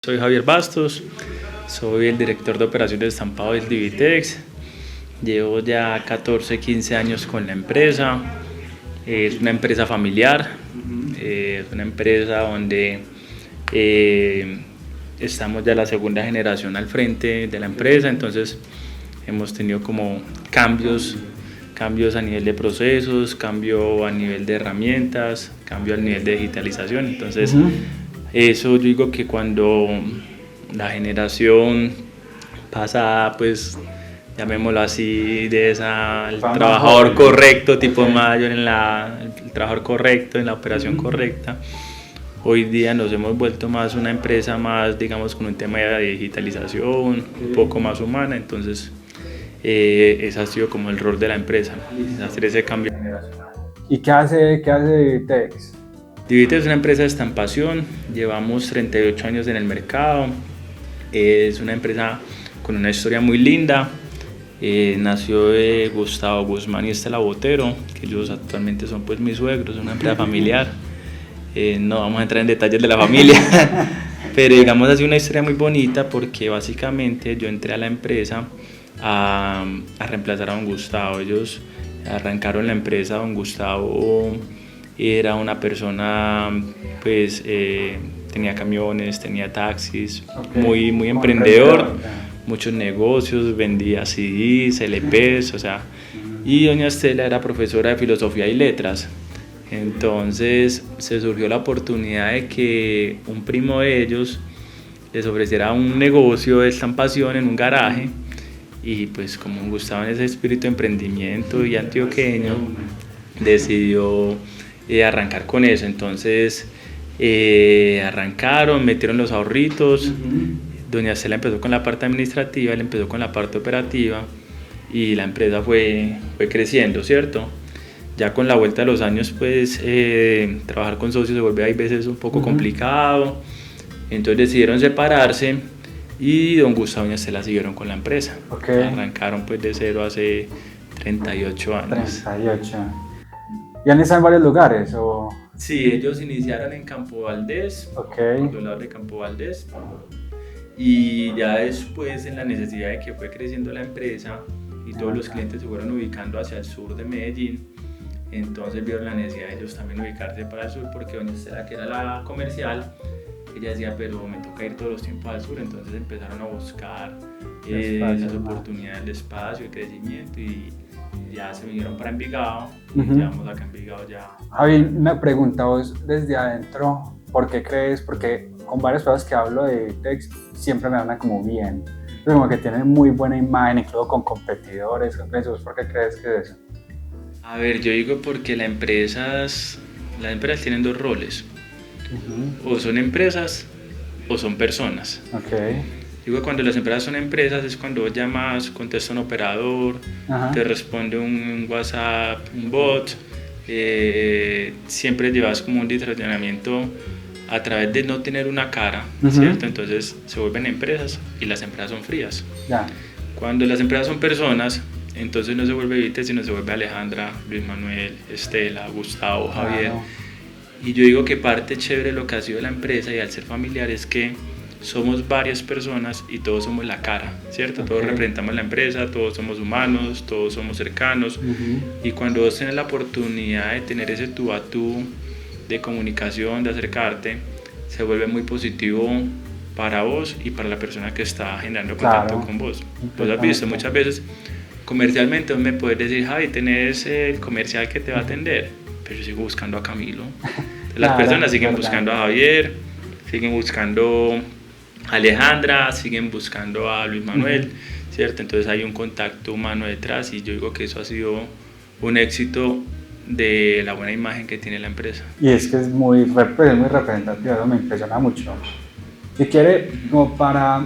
Soy Javier Bastos, soy el director de operaciones de estampado del Divitex. Llevo ya 14, 15 años con la empresa. Es una empresa familiar, es una empresa donde estamos ya la segunda generación al frente de la empresa, entonces hemos tenido como cambios a nivel de procesos, cambio a nivel de herramientas, cambio a nivel de digitalización. Entonces, eso yo digo que cuando la generación pasada, pues llamémoslo así, de esa, el trabajador correcto, tipo mayor, el trabajador correcto, en la operación correcta, hoy día nos hemos vuelto más una empresa más, digamos, con un tema de digitalización, un poco más humana. Entonces ese ha sido como el rol de la empresa, hacer ese cambio generacional. ¿Y qué hace Divitex? Divitex es una empresa de estampación, llevamos 38 años en el mercado, es una empresa con una historia muy linda. Nació de Gustavo Guzmán y Estela Botero, que ellos actualmente son pues mis suegros, es una empresa familiar. No vamos a entrar en detalles de la familia, pero digamos ha sido una historia muy bonita porque básicamente yo entré a la empresa a reemplazar a don Gustavo. Ellos arrancaron la empresa. Don Gustavo era una persona, pues tenía camiones, tenía taxis, muy emprendedor, muchos negocios, vendía CDs, LPs, o sea, y doña Estela era profesora de filosofía y letras. Entonces se surgió la oportunidad de que un primo de ellos les ofreciera un negocio de estampación en un garaje, y pues como Gustavo en ese espíritu de emprendimiento y antioqueño decidió arrancar con eso. Entonces arrancaron, metieron los ahorritos. Doña Estela empezó con la parte administrativa, él empezó con la parte operativa y la empresa fue creciendo, ¿cierto? Ya con la vuelta de los años, pues trabajar con socios se vuelve a veces un poco complicado. Entonces decidieron separarse y don Gustavo y doña Estela siguieron con la empresa. Arrancaron pues de cero hace 38 años. 38. ¿Y han estado en varios lugares? ¿O? Sí, ellos iniciaron en Campo Valdés, controlador de Campo Valdés, y ya después, en la necesidad de que fue creciendo la empresa y todos los clientes se fueron ubicando hacia el sur de Medellín, entonces vieron la necesidad de ellos también ubicarse para el sur, porque doña Estela, que era la comercial, ella decía, pero me toca ir todos los tiempos al sur. Entonces empezaron a buscar esas oportunidades de espacio, de crecimiento, y ya se vinieron para Envigado, y llevamos acá en Envigado ya. Javi, una pregunta, vos desde adentro, ¿por qué crees? Porque con varias personas que hablo de Divitex siempre me hablan como bien, como que tienen muy buena imagen, incluso con competidores, ¿por qué crees que es eso? A ver, yo digo porque las empresas tienen dos roles, o son empresas o son personas. Digo, cuando las empresas son empresas es cuando vos llamas, contesta un operador, te responde un WhatsApp, un bot, siempre llevas como un direccionamiento a través de no tener una cara, ¿cierto? Entonces se vuelven empresas y las empresas son frías. Cuando las empresas son personas, entonces no se vuelve Divitex, sino se vuelve Alejandra, Luis Manuel, Estela, Gustavo, Javier. Y yo digo que parte chévere de lo que ha sido la empresa y al ser familiar es que somos varias personas y todos somos la cara, ¿cierto? Todos representamos la empresa, todos somos humanos, todos somos cercanos. Y cuando vos tenés la oportunidad de tener ese tú a tú de comunicación, de acercarte, se vuelve muy positivo para vos y para la persona que está generando contacto con vos. Vos has visto muchas veces, comercialmente vos me puedes decir, Javi, tenés el comercial que te va a atender, pero yo sigo buscando a Camilo. Las personas siguen buscando a Javier, siguen buscando a Alejandra, siguen buscando a Luis Manuel, ¿cierto? Entonces hay un contacto humano detrás, y yo digo que eso ha sido un éxito de la buena imagen que tiene la empresa. Y es que es muy representativo, eso me impresiona mucho. Si quiere, como para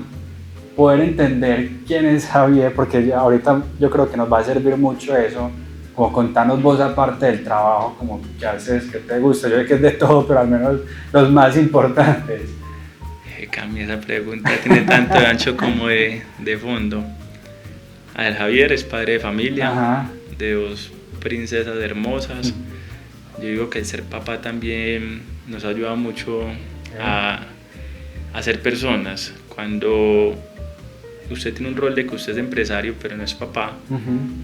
poder entender quién es Javier, porque ahorita yo creo que nos va a servir mucho eso, como contarnos vos aparte del trabajo, como qué haces, qué te gusta. Yo sé que es de todo, pero al menos los más importantes. Cambia esa pregunta, tiene tanto de ancho como de fondo. A ver, Javier es padre de familia, de dos princesas hermosas. Yo digo que el ser papá también nos ha ayudado mucho a hacer personas. Cuando usted tiene un rol de que usted es empresario pero no es papá,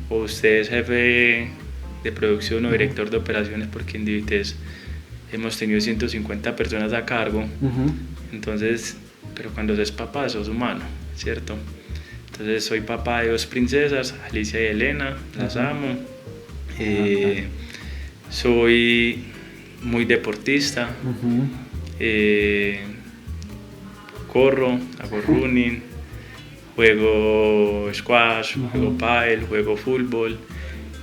o usted es jefe de producción o director de operaciones, porque en Divitex hemos tenido 150 personas a cargo, entonces, pero cuando es papá sos humano, ¿cierto? Entonces soy papá de 2 princesas, Alicia y Elena, las amo. Soy muy deportista, corro, hago running, juego squash, juego pádel, juego fútbol.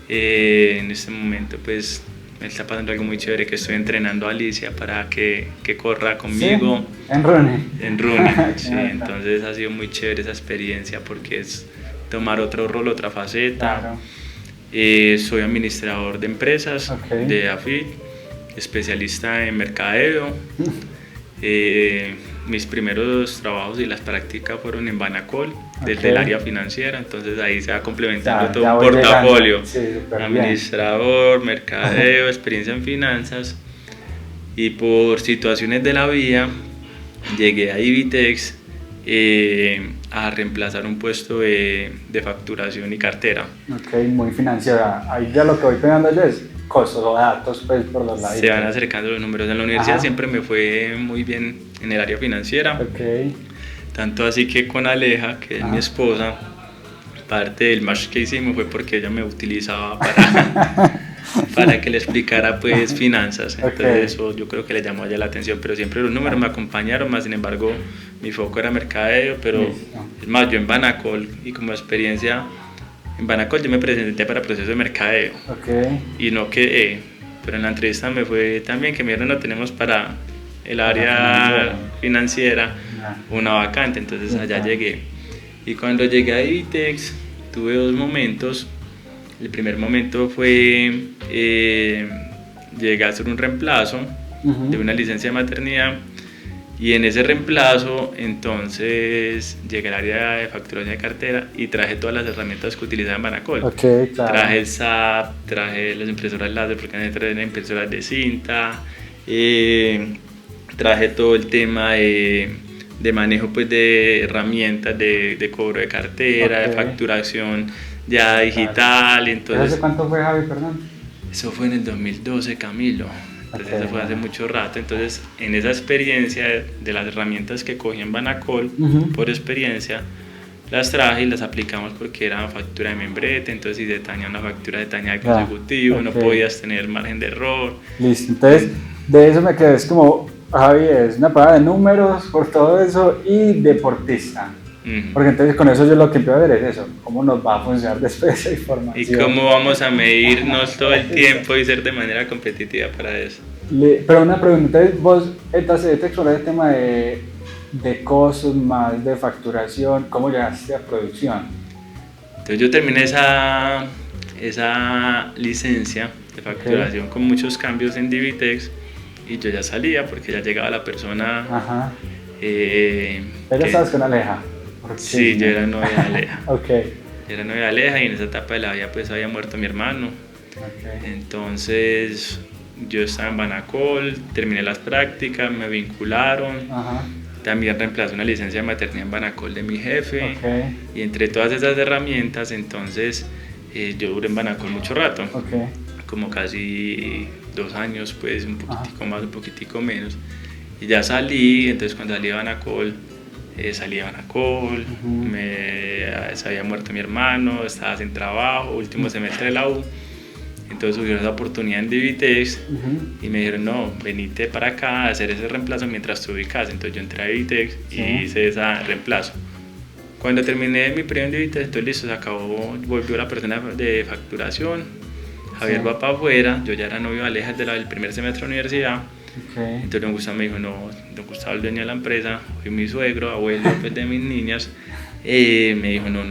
En este momento pues me está pasando algo muy chévere, que estoy entrenando a Alicia para que corra conmigo. ¿Sí? ¿En running? En running, sí. Entonces ha sido muy chévere esa experiencia porque es tomar otro rol, otra faceta. Claro. Soy administrador de empresas, de AFIT, especialista en mercadeo. Mis primeros trabajos y las prácticas fueron en Banacol, desde el área financiera, entonces ahí se va complementando todo un portafolio, sí, administrador, mercadeo, experiencia en finanzas, y por situaciones de la vida llegué a Divitex a reemplazar un puesto de facturación y cartera. Ok, muy financiera. Ahí ya lo que voy pegando yo es costos o datos, pues, por los lados. Se van acercando los números. En la universidad siempre me fue muy bien en el área financiera. Tanto así que con Aleja, que es mi esposa, parte del match que hicimos fue porque ella me utilizaba para que le explicara pues finanzas. Entonces eso yo creo que le llamó a ella la atención, pero siempre los números me acompañaron más. Sin embargo, mi foco era mercadeo, pero es más, yo en Banacol, y como experiencia en Banacol yo me presenté para proceso de mercadeo y no quedé, pero en la entrevista me fue también que me dijeron: no, tenemos para el área financiera una vacante. Entonces allá llegué, y cuando llegué a Divitex tuve 2 momentos. El primer momento fue llegué a hacer un reemplazo de una licencia de maternidad, y en ese reemplazo entonces llegué al área de facturación de cartera y traje todas las herramientas que utilizaba en Banacol. Traje el SAP, traje las impresoras láser, porque traje impresoras de cinta, traje todo el tema de manejo pues de herramientas de cobro de cartera, de facturación ya digital. Entonces, ¿Hace cuánto fue, Javi, perdón? Eso fue en el 2012, Camilo. Entonces eso fue hace mucho rato. Entonces en esa experiencia de las herramientas que cogí en Banacol, por experiencia, las traje y las aplicamos, porque era factura de membrete. Entonces si se daña una factura, de daña de consecutivo, no podías tener margen de error. Listo, entonces de eso me quedé, es como, Javi es una parada de números por todo eso y deportista. Porque entonces con eso yo lo que empiezo a ver es eso, cómo nos va a funcionar después esa información. Y cómo vamos a medirnos todo el tiempo y ser de manera competitiva para eso. Pero una pregunta, vos te explorar el tema de costos más de facturación, ¿cómo llegaste a producción? Entonces yo terminé esa licencia de facturación con muchos cambios en Divitex, y yo ya salía porque ya llegaba la persona. ¿Ya estabas con Aleja? Sí, yo era novia de Aleja. Yo era novia de Aleja, y en esa etapa de la vida pues había muerto mi hermano. Entonces yo estaba en Banacol, terminé las prácticas, me vincularon. También reemplacé una licencia de maternidad en Banacol de mi jefe. Y entre todas esas herramientas, entonces yo duré en Banacol mucho rato, como casi 2 años, pues un poquitico más, un poquitico menos. Y ya salí. Entonces cuando salí de Banacol, se había muerto mi hermano, estaba sin trabajo, último semestre de la U. Entonces surgió esa oportunidad en Divitex y me dijeron: no, venite para acá a hacer ese reemplazo mientras tú ubicas. Entonces yo entré a Divitex y hice ese reemplazo. Cuando terminé mi periodo en Divitex, entonces listo, se acabó, volvió la persona de facturación, Javier va para afuera. Yo ya era novio de Aleja desde el primer semestre de la universidad. Entonces don Gustavo me dijo: no, don Gustavo, el dueño de la empresa, fui mi suegro, abuelo pues, de mis niñas. Me dijo: no,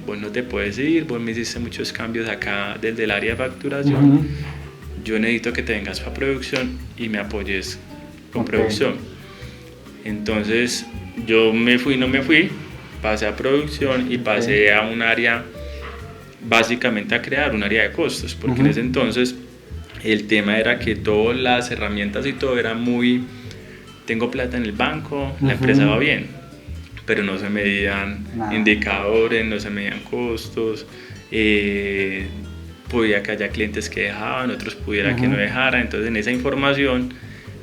vos no te puedes ir, vos me hiciste muchos cambios acá desde el área de facturación. Yo necesito que te vengas para producción y me apoyes con producción. Entonces yo no me fui, pasé a producción y pasé a un área, básicamente a crear un área de costos, porque en ese entonces el tema era que todas las herramientas y todo era muy tengo plata en el banco, la empresa va bien, pero no se medían indicadores, no se medían costos, podía que haya clientes que dejaban, otros pudiera que no dejaran. Entonces en esa información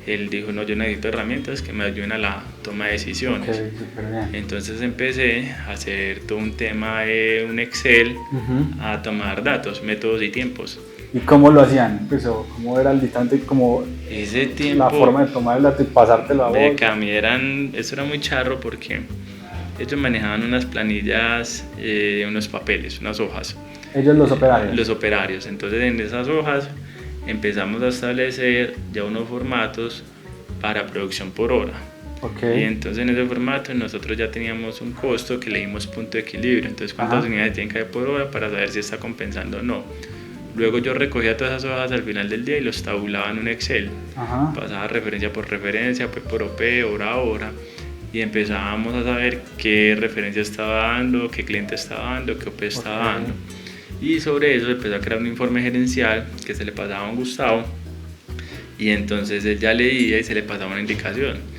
él dijo, no, yo necesito herramientas que me ayuden a la toma de decisiones. Okay, súper bien. Entonces empecé a hacer todo un tema de un Excel, a tomar datos, métodos y tiempos. ¿Y cómo lo hacían? Pues, ¿cómo era el distante? ¿Cómo ese tiempo, la forma de tomar el dato y pasártelo a vos? Eso era muy charro porque ellos manejaban unas planillas, unos papeles, unas hojas. Ellos los operarios. Los operarios. Entonces en esas hojas empezamos a establecer ya unos formatos para producción por hora. Okay. Y entonces en ese formato nosotros ya teníamos un costo que le dimos punto de equilibrio. Entonces cuántas unidades tienen que haber por hora para saber si está compensando o no. Luego yo recogía todas esas hojas al final del día y los tabulaba en un Excel. Pasaba referencia por referencia, pues por OP, hora a hora. Y empezábamos a saber qué referencia estaba dando, qué cliente estaba dando, qué OP estaba dando. Y sobre eso empezó a crear un informe gerencial que se le pasaba a un Gustavo. Y entonces él ya leía y se le pasaba una indicación.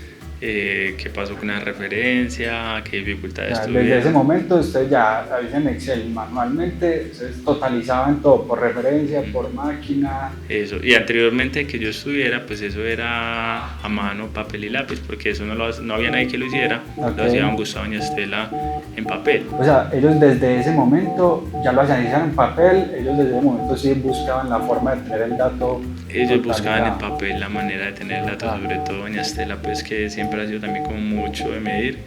Qué pasó con una referencia, qué dificultades tuvieron. Desde ese momento ustedes ya en Excel manualmente, ustedes totalizaban todo por referencia, por máquina. Eso, y anteriormente que yo estuviera, pues eso era a mano, papel y lápiz, porque eso no había nadie que lo hiciera, lo hacía un Gustavo Añastela en papel. O sea, ellos desde ese momento ya lo hacían en papel, ellos desde ese momento sí buscaban la forma de tener el dato. Ellos buscaban en papel la manera de tener el dato, sobre todo Añastela, pues que siempre ha sido también como mucho de medir,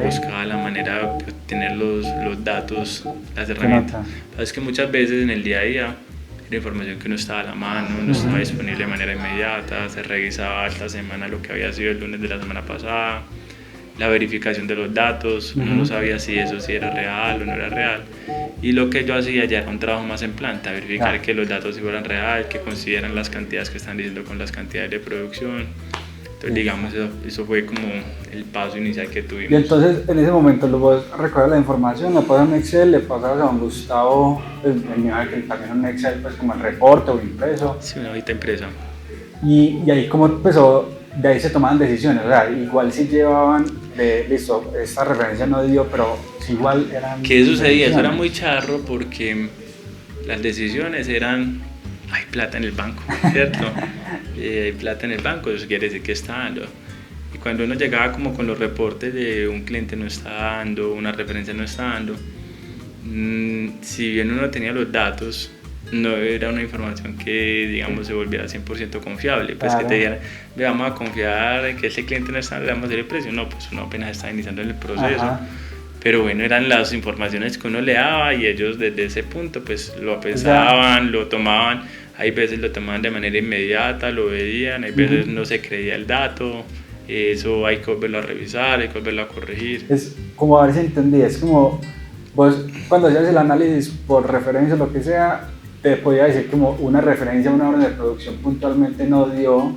buscaba la manera de tener los datos, las herramientas. Es que muchas veces en el día a día la información que no estaba a la mano, no estaba disponible de manera inmediata, se revisaba esta semana lo que había sido el lunes de la semana pasada, la verificación de los datos, uno no sabía si eso sí era real o no era real. Y lo que yo hacía ya era un trabajo más en planta, verificar que los datos fueran real, que consideran las cantidades que están diciendo con las cantidades de producción. Entonces, digamos, eso fue como el paso inicial que tuvimos. Y entonces, en ese momento, vos recoges la información, la pasas en Excel, le pasas a don Gustavo, que también en Excel, pues como el reporte o impreso. Sí, una hojita impresa. Y ahí, ¿cómo empezó? De ahí se tomaban decisiones, o sea, igual si llevaban, listo, esta referencia no dio, pero si igual eran... ¿Qué sucedía? Eso era muy charro porque las decisiones eran, hay plata en el banco, ¿cierto? Hay plata en el banco, eso quiere decir que está dando. Y cuando uno llegaba como con los reportes de un cliente no está dando, una referencia no está dando, si bien uno tenía los datos, no era una información que, digamos, se volviera 100% confiable. Pues que te dijeran, vamos a confiar que ese cliente no está, le vamos a hacer el precio. No, pues uno apenas está iniciando el proceso. Pero bueno, eran las informaciones que uno le daba y ellos desde ese punto pues lo pensaban, lo tomaban. Hay veces lo tomaban de manera inmediata, lo veían, hay veces no se creía el dato. Eso hay que volverlo a revisar, hay que volverlo a corregir. Es como a ver si entendí, es como vos cuando hacías el análisis por referencia o lo que sea, te podía decir como una referencia a una orden de producción puntualmente no dio,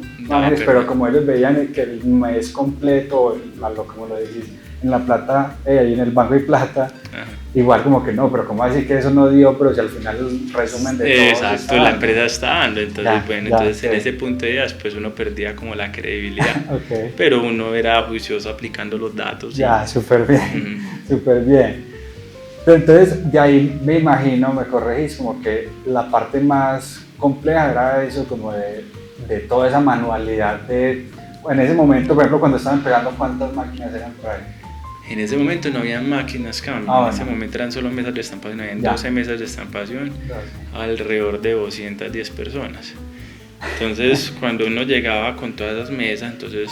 pero como ellos veían que el mes completo, como lo decís, en la plata, ahí en el banco hay plata, igual como que no, pero como decir que eso no dio, pero si al final el resumen de todo exacto, la empresa está dando, entonces entonces en ese punto de días pues uno perdía como la credibilidad, pero uno era juicioso aplicando los datos. Ya, súper bien, súper bien. Pero entonces de ahí me imagino, me corregís, como que la parte más compleja era eso, como de toda esa manualidad en ese momento, por ejemplo, cuando estaban empezando, ¿cuántas máquinas eran por ahí? En ese momento no había máquinas cambio, en ese momento eran solo mesas de estampación, habían 12 mesas de estampación, alrededor de 210 personas. Entonces, cuando uno llegaba con todas esas mesas, entonces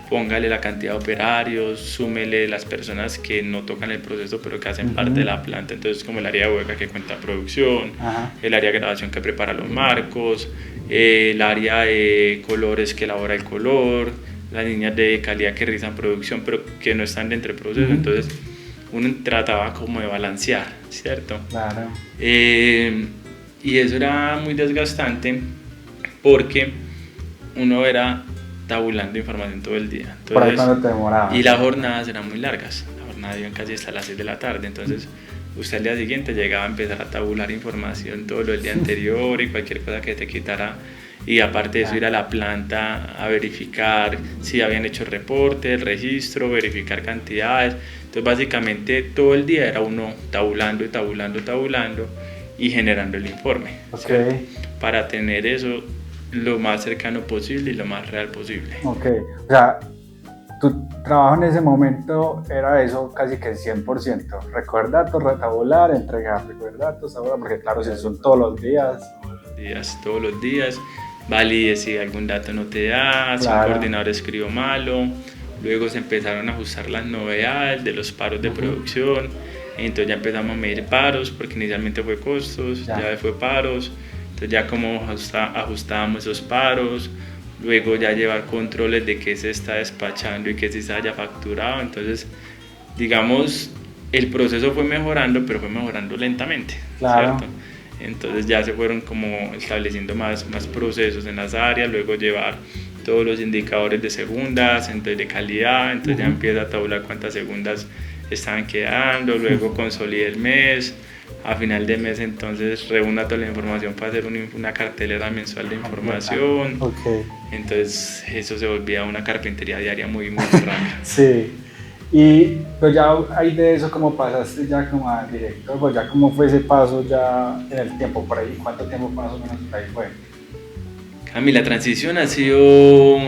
póngale la cantidad de operarios, súmele las personas que no tocan el proceso pero que hacen parte de la planta, entonces como el área de huelga que cuenta producción, el área de grabación que prepara los marcos, el área de colores que elabora el color, las líneas de calidad que realizan producción pero que no están dentro del proceso, entonces uno trataba como de balancear, ¿cierto? Claro. Y eso era muy desgastante porque uno era tabulando información todo el día. Entonces, por ahí cuando te demorabas. Y las jornadas eran muy largas, la jornada iban casi hasta las 6 de la tarde, entonces usted al día siguiente llegaba a empezar a tabular información todo lo del día anterior y cualquier cosa que te quitara y aparte de eso ir a la planta a verificar si habían hecho reporte, el registro, verificar cantidades. Entonces básicamente todo el día era uno tabulando y generando el informe, Okay. para tener eso lo más cercano posible y lo más real posible. Ok, o sea, tu trabajo en ese momento era eso casi que el 100%, recoger datos, retabular, entregar, recoger datos, tabular, porque claro, si son todos los días. Todos los días, valide si algún dato no te da, si un Claro. coordinador escribió malo. Luego se empezaron a ajustar las novedades de los paros de producción, entonces ya empezamos a medir paros, porque inicialmente fue costos, ya fue paros, entonces ya como ajustábamos esos paros, luego ya llevar controles de qué se está despachando y qué sí se haya facturado. Entonces digamos, el proceso fue mejorando, pero fue mejorando lentamente, Claro. ¿cierto? Entonces ya se fueron como estableciendo más procesos en las áreas, luego llevar todos los indicadores de segundas, entonces de calidad, entonces ya empieza a tabular cuántas segundas estaban quedando, luego consolida el mes, a final de mes entonces reúna toda la información para hacer una cartelera mensual de información. Okay. Entonces eso se volvía una carpintería diaria muy rápida. Sí, y pues ya ahí de eso como pasaste ya como a director, pues ya cómo fue ese paso ya en el tiempo por ahí, ¿cuánto tiempo más o menos por ahí fue? Cami, la transición ha sido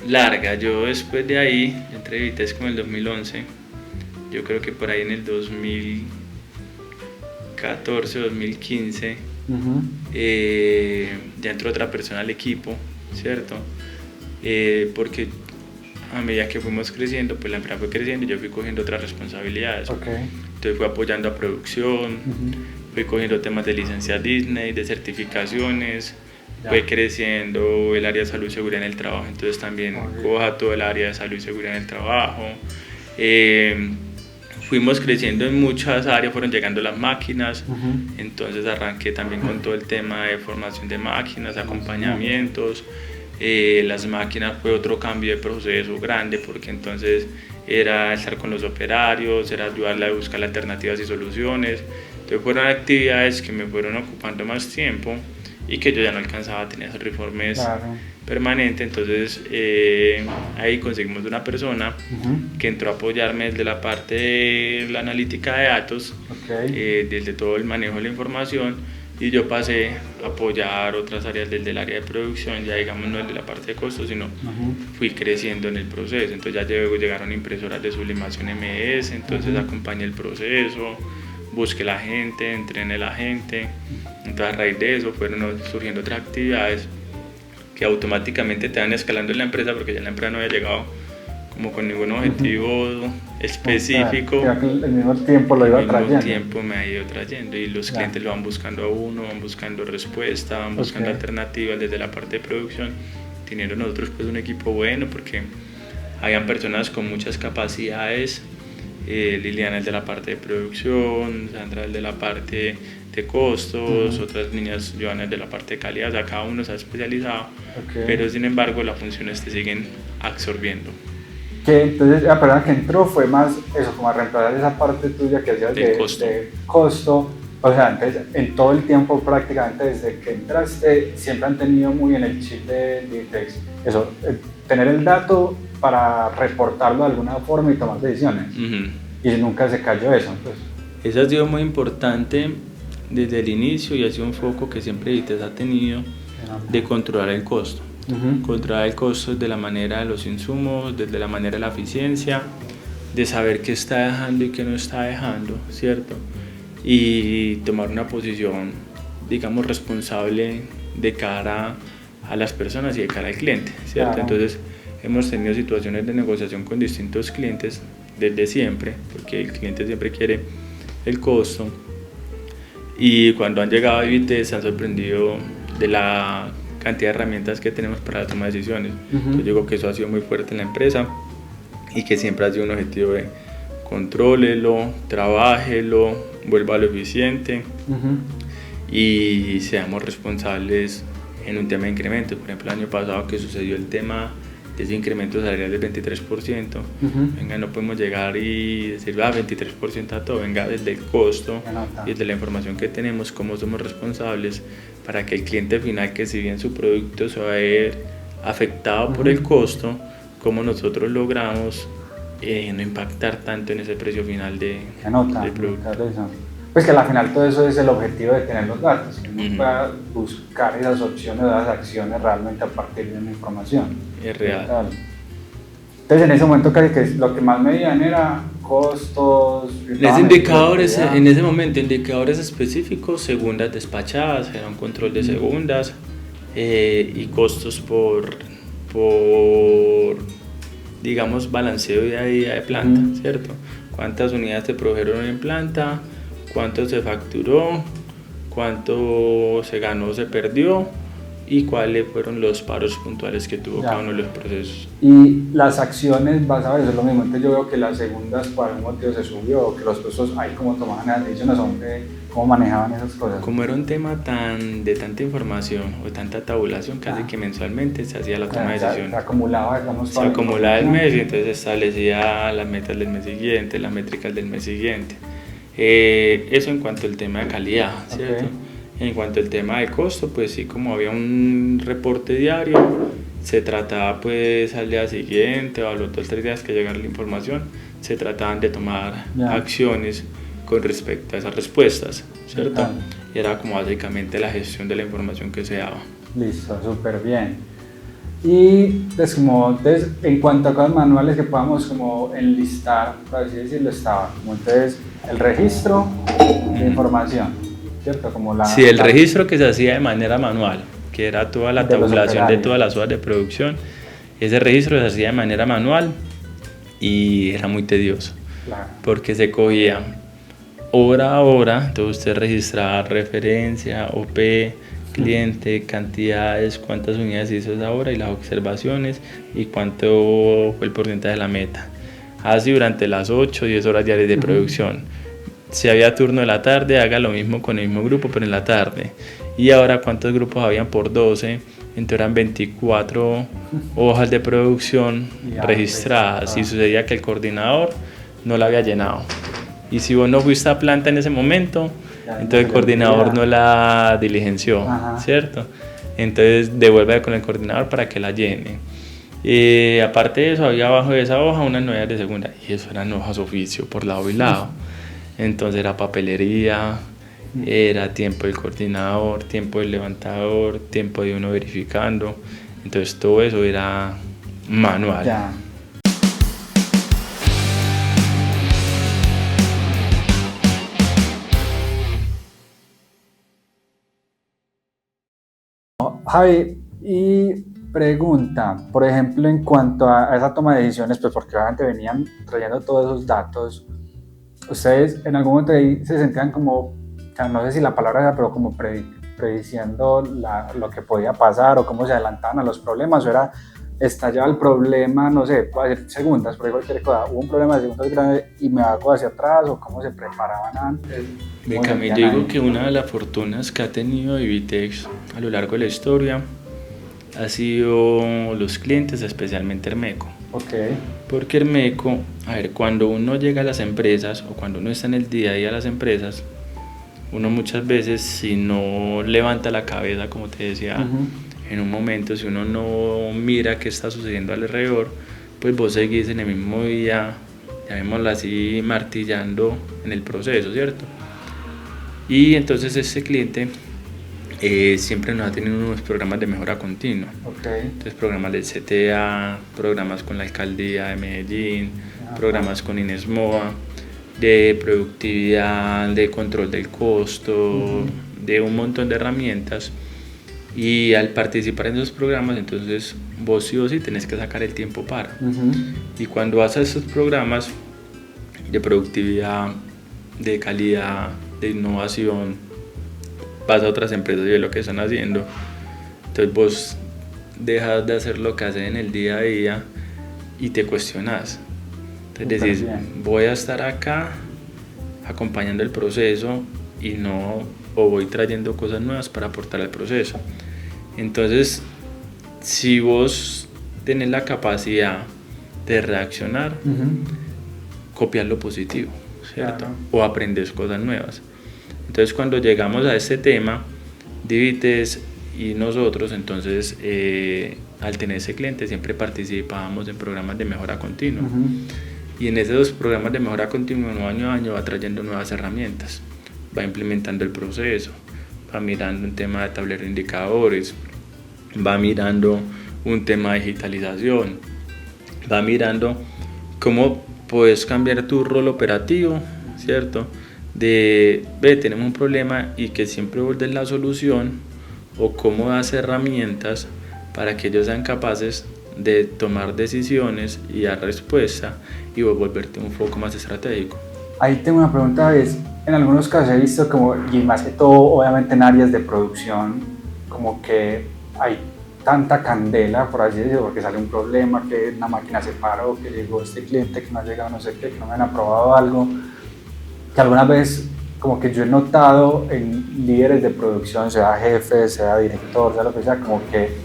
larga. Yo después de ahí, entré a Vitesco en el 2011, yo creo que por ahí en el 2014, 2015, ya entró otra persona al equipo, ¿cierto? Porque a medida que fuimos creciendo, pues la empresa fue creciendo y yo fui cogiendo otras responsabilidades. Okay. Entonces fui apoyando a producción, fui cogiendo temas de licencia Disney, de certificaciones, fue creciendo el área de salud y seguridad en el trabajo, entonces también coja todo el área de salud y seguridad en el trabajo. Fuimos creciendo en muchas áreas, fueron llegando las máquinas, entonces arranqué también con todo el tema de formación de máquinas, acompañamientos. Las máquinas fue otro cambio de proceso grande, porque entonces era estar con los operarios, era ayudarle a buscar alternativas y soluciones. Entonces fueron actividades que me fueron ocupando más tiempo y que yo ya no alcanzaba a tener esos informes permanentes. Entonces ahí conseguimos una persona que entró a apoyarme desde la parte de la analítica de datos, desde todo el manejo de la información, y yo pasé a apoyar otras áreas desde el área de producción, ya digamos no desde la parte de costos, sino fui creciendo en el proceso. Entonces ya llegaron impresoras de sublimación MS, entonces acompañé el proceso, busqué la gente, entrené la gente. Entonces a raíz de eso fueron surgiendo otras actividades que automáticamente te van escalando en la empresa, porque ya la empresa no había llegado como con ningún objetivo específico. O sea, que el mismo tiempo lo iba trayendo. El mismo tiempo me ha ido trayendo, y los clientes lo van buscando a uno, van buscando respuesta, van buscando alternativas desde la parte de producción, teniendo nosotros pues un equipo bueno, porque habían personas con muchas capacidades. Liliana es de la parte de producción, Sandra es de la parte de costos, otras niñas, Joana es de la parte de calidad, o sea, cada uno se ha especializado, pero sin embargo las funciones te siguen absorbiendo. Que entonces la persona que entró fue más eso, como a reemplazar esa parte tuya que hacías de costo. O sea, entonces en todo el tiempo prácticamente desde que entraste siempre han tenido muy en el chip de Vitex eso, tener el dato para reportarlo de alguna forma y tomar decisiones. Y nunca se cayó eso. Pues. Eso ha sido muy importante desde el inicio, y ha sido un foco que siempre Vitex ha tenido, de controlar el costo. Controlar el costo de la manera de los insumos, desde la manera de la eficiencia, de saber qué está dejando y qué no está dejando, ¿cierto? Y tomar una posición, digamos, responsable de cara a las personas y de cara al cliente, ¿cierto? Entonces hemos tenido situaciones de negociación con distintos clientes desde siempre, porque el cliente siempre quiere el costo, y cuando han llegado a Vitex se han sorprendido de la cantidad de herramientas que tenemos para la toma de decisiones. Yo digo que eso ha sido muy fuerte en la empresa, y que siempre ha sido un objetivo de contrólelo, trabájelo, vuelva a lo eficiente, y seamos responsables en un tema de incrementos. Por ejemplo, el año pasado que sucedió el tema de ese incremento salarial del 23%, venga, no podemos llegar y decir 23% a todo, venga, desde el costo y desde la información que tenemos, cómo somos responsables para que el cliente final, que si bien su producto se va a ver afectado por el costo, cómo nosotros logramos no impactar tanto en ese precio final del producto. Pues que al final todo eso es el objetivo de tener los datos, que uno pueda buscar esas opciones, esas acciones realmente a partir de una información. Es real. Entonces en ese momento casi que lo que más medían era costos. Indicadores, en ese momento, indicadores específicos, segundas despachadas, era un control de segundas y costos por digamos, balanceo día a día de planta, ¿cierto? ¿Cuántas unidades se produjeron en planta? ¿Cuánto se facturó? ¿Cuánto se ganó o se perdió? Y cuáles fueron los paros puntuales que tuvo cada uno de los procesos. Y las acciones, vas a ver, eso es lo mismo. Entonces yo veo que las segundas por algún motivo se subió, o que los costos ahí como tomaban las decisiones, cómo manejaban esas cosas. Como era un tema de tanta información o tanta tabulación, casi que mensualmente se hacía la toma de decisiones. Se acumulaba, digamos, se acumulaba el mes y entonces se establecía las metas del mes siguiente, las métricas del mes siguiente. Eso en cuanto al tema de calidad, ¿cierto? En cuanto al tema de costo, pues sí, como había un reporte diario, se trataba pues al día siguiente o a los 2 o 3 días que llegara la información, se trataban de tomar acciones con respecto a esas respuestas, ¿cierto? Y era como básicamente la gestión de la información que se daba. Listo, súper bien. Y pues entonces, en cuanto a cosas manuales que podamos como enlistar, por así decirlo, estaba como entonces el registro de información, ¿cierto? Como sí, el registro que se hacía de manera manual, que era toda la tabulación de todas las horas de producción, ese registro se hacía de manera manual y era muy tedioso, porque se cogía hora a hora, entonces usted registraba referencia, OP, cliente, cantidades, cuántas unidades hizo esa hora y las observaciones y cuánto fue el porcentaje de la meta. Así durante las 8 o 10 horas diarias de producción. Si había turno de la tarde, haga lo mismo con el mismo grupo, pero en la tarde. Y ahora, ¿cuántos grupos habían por 12? Entonces eran 24 hojas de producción registradas. Y sucedía que el coordinador no la había llenado. Y si vos no fuiste a planta en ese momento, entonces el coordinador no la diligenció, ¿cierto? Entonces devuelve con el coordinador para que la llene. Aparte de eso, había abajo de esa hoja unas novedades de segunda. Y eso eran hojas oficio por lado y lado. Entonces era papelería, era tiempo del coordinador, tiempo del levantador, tiempo de uno verificando. Entonces todo eso era manual. Javi, y pregunta, por ejemplo, en cuanto a esa toma de decisiones, pues porque obviamente venían trayendo todos esos datos, ustedes en algún momento ahí se sentían como, o sea, no sé si la palabra era, pero como prediciendo lo que podía pasar o cómo se adelantaban a los problemas, o era estallaba el problema, no sé, puede ser segundas, por cualquier cosa, hubo un problema de segundas grande y me hago hacia atrás, o cómo se preparaban antes. Yo digo que una de las fortunas que ha tenido Ibitex a lo largo de la historia ha sido los clientes, especialmente Hermeco. Porque Hermeco, a ver, cuando uno llega a las empresas o cuando uno está en el día a día de las empresas, uno muchas veces, si no levanta la cabeza, como te decía, en un momento, si uno no mira qué está sucediendo alrededor, pues vos seguís en el mismo día, llamémoslo así, martillando en el proceso, ¿cierto? Y entonces este cliente siempre nos ha tenido unos programas de mejora continua. Entonces programas del CTA, programas con la alcaldía de Medellín, programas con Inesmoa, de productividad, de control del costo, de un montón de herramientas. Y al participar en esos programas, entonces vos sí o sí tenés que sacar el tiempo para. Y cuando vas a esos programas de productividad, de calidad, de innovación, vas a otras empresas y ves lo que están haciendo, entonces vos dejas de hacer lo que haces en el día a día y te cuestionas. Entonces decís, voy a estar acá acompañando el proceso y no, o voy trayendo cosas nuevas para aportar al proceso. Entonces, si vos tener la capacidad de reaccionar, copiar lo positivo, ¿cierto? Claro. O aprendes cosas nuevas. Entonces cuando llegamos a este tema, Divites y nosotros, entonces al tener ese cliente siempre participábamos en programas de mejora continua. Y en esos programas de mejora continua, año a año, va trayendo nuevas herramientas, va implementando el proceso, va mirando un tema de tablero de indicadores, va mirando un tema de digitalización, va mirando cómo puedes cambiar tu rol operativo, ¿cierto? Tenemos un problema y que siempre vuelves la solución, o cómo das herramientas para que ellos sean capaces de tomar decisiones y dar respuesta y volverte un foco más estratégico. Ahí tengo una pregunta, en algunos casos he visto como, y más que todo obviamente en áreas de producción, como que hay tanta candela, por así decirlo, porque sale un problema, que una máquina se paró, que llegó este cliente, que no ha llegado no sé qué, que no me han aprobado algo, que alguna vez como que yo he notado en líderes de producción, sea jefe, sea director, sea lo que sea, como que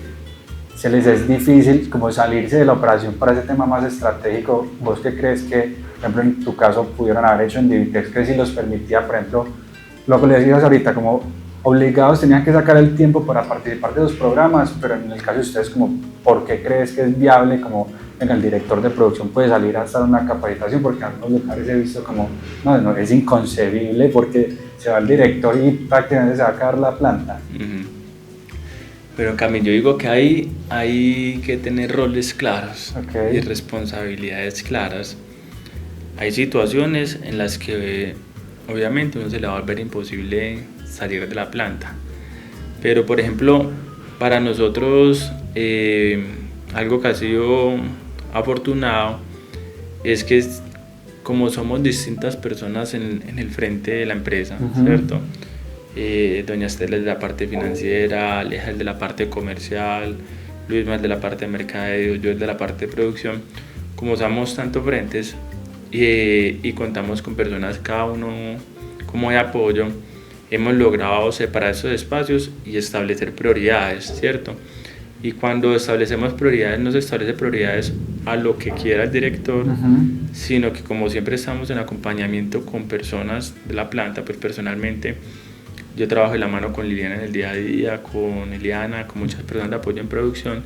se les es difícil como salirse de la operación para ese tema más estratégico. ¿Vos qué crees que, por ejemplo, en tu caso pudieron haber hecho en Divitex, que si los permitía, por ejemplo, lo que le decías ahorita, como obligados tenían que sacar el tiempo para participar de los programas, pero en el caso de ustedes, como, ¿por qué crees que es viable como en el director de producción puede salir a estar una capacitación? Porque a algunos lugares he visto como, no, es inconcebible porque se va el director y prácticamente se va a caer la planta. Pero en cambio yo digo que hay que tener roles claros Okay. y responsabilidades claras. Hay situaciones en las que obviamente uno se le va a volver imposible salir de la planta. Pero por ejemplo, para nosotros algo que ha sido afortunado es que como somos distintas personas en el frente de la empresa, ¿cierto? Doña Estela es de la parte financiera, Aleja es de la parte comercial, Luis es de la parte de mercadeo, yo es de la parte de producción. Como somos tantos frentes y contamos con personas cada uno como de apoyo, hemos logrado separar esos espacios y establecer prioridades, ¿cierto? Y cuando establecemos prioridades, no se establece prioridades a lo que quiera el director, sino que como siempre estamos en acompañamiento con personas de la planta, pues personalmente yo trabajo de la mano con Liliana en el día a día, con Eliana, con muchas personas de apoyo en producción,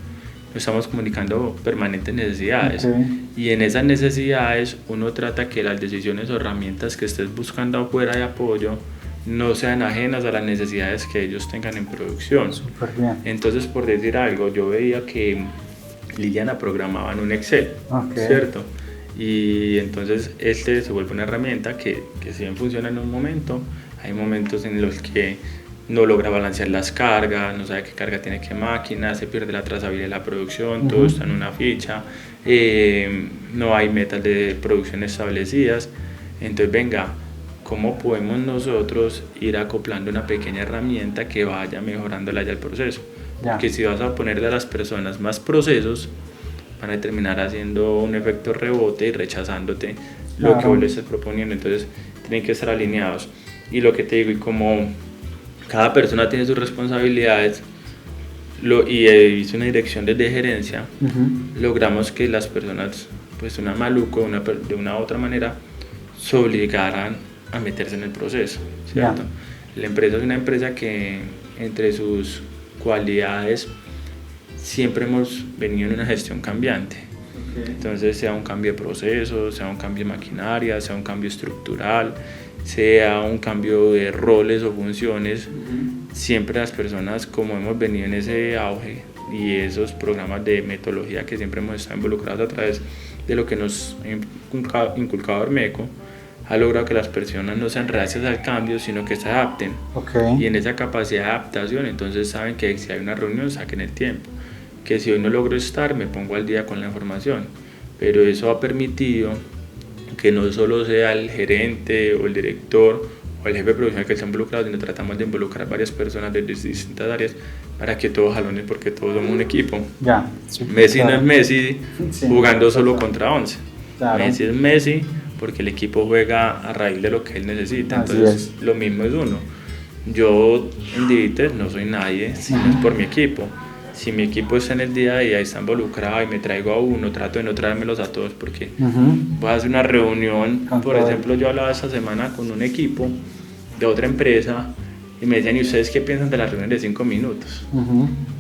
nos estamos comunicando permanentes necesidades. Y en esas necesidades uno trata que las decisiones o herramientas que estés buscando afuera de apoyo no sean ajenas a las necesidades que ellos tengan en producción. Súper bien. Entonces, por decir algo, yo veía que Liliana programaba en un Excel, ¿cierto? Y entonces se vuelve una herramienta que si bien funciona en un momento, hay momentos en los que no logra balancear las cargas, no sabe qué carga tiene qué máquina, se pierde la trazabilidad de la producción, todo está en una ficha, no hay metas de producción establecidas. Entonces, venga, ¿cómo podemos nosotros ir acoplando una pequeña herramienta que vaya mejorando ya el proceso? Porque si vas a ponerle a las personas más procesos, van a terminar haciendo un efecto rebote y rechazándote lo que vos le estás proponiendo. Entonces, tienen que estar alineados. Y lo que te digo, y como cada persona tiene sus responsabilidades, y hice una dirección desde gerencia, logramos que las personas, pues una maluco, de una u otra manera, se obligaran a meterse en el proceso, ¿cierto? La empresa es una empresa que entre sus cualidades siempre hemos venido en una gestión cambiante. Entonces, sea un cambio de proceso, sea un cambio de maquinaria, sea un cambio estructural, sea un cambio de roles o funciones, siempre las personas, como hemos venido en ese auge y esos programas de metodología que siempre hemos estado involucrados a través de lo que nos ha inculcado Ormeco, ha logrado que las personas no sean reacias al cambio, sino que se adapten. Y en esa capacidad de adaptación, entonces saben que si hay una reunión, saquen el tiempo, que si hoy no logro estar, me pongo al día con la información. Pero eso ha permitido que no solo sea el gerente o el director o el jefe de producción que está involucrado, sino tratamos de involucrar varias personas de distintas áreas para que todos jalonen, porque todos somos un equipo. Messi no es Messi jugando solo contra 11. Messi es Messi porque el equipo juega a raíz de lo que él necesita. Entonces lo mismo es uno. Yo en Divites no soy nadie si no es por mi equipo. si mi equipo está en el día a día y está involucrado y me traigo a uno, trato de no traérmelos a todos porque voy a hacer una reunión, por ejemplo, yo hablaba esta semana con un equipo de otra empresa y me decían, ¿y ustedes qué piensan de la reunión de 5 minutos?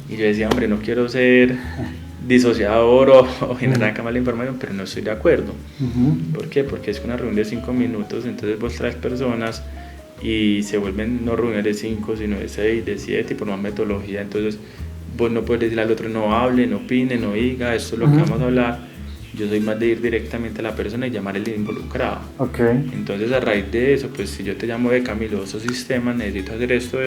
Y yo decía, hombre, no quiero ser disociador o generar mala información, pero no estoy de acuerdo. ¿Por qué? Porque es una reunión de 5 minutos, entonces vos traes personas y se vuelven no reuniones de 5, sino de 6, de 7 y por más metodología, entonces vos no puedes decirle al otro no hable, no opine, no diga, esto es lo que vamos a hablar. Yo soy más de ir directamente a la persona y llamar al involucrado. Entonces a raíz de eso, pues si yo te llamo de Camilo, estos sistemas, necesito hacer esto,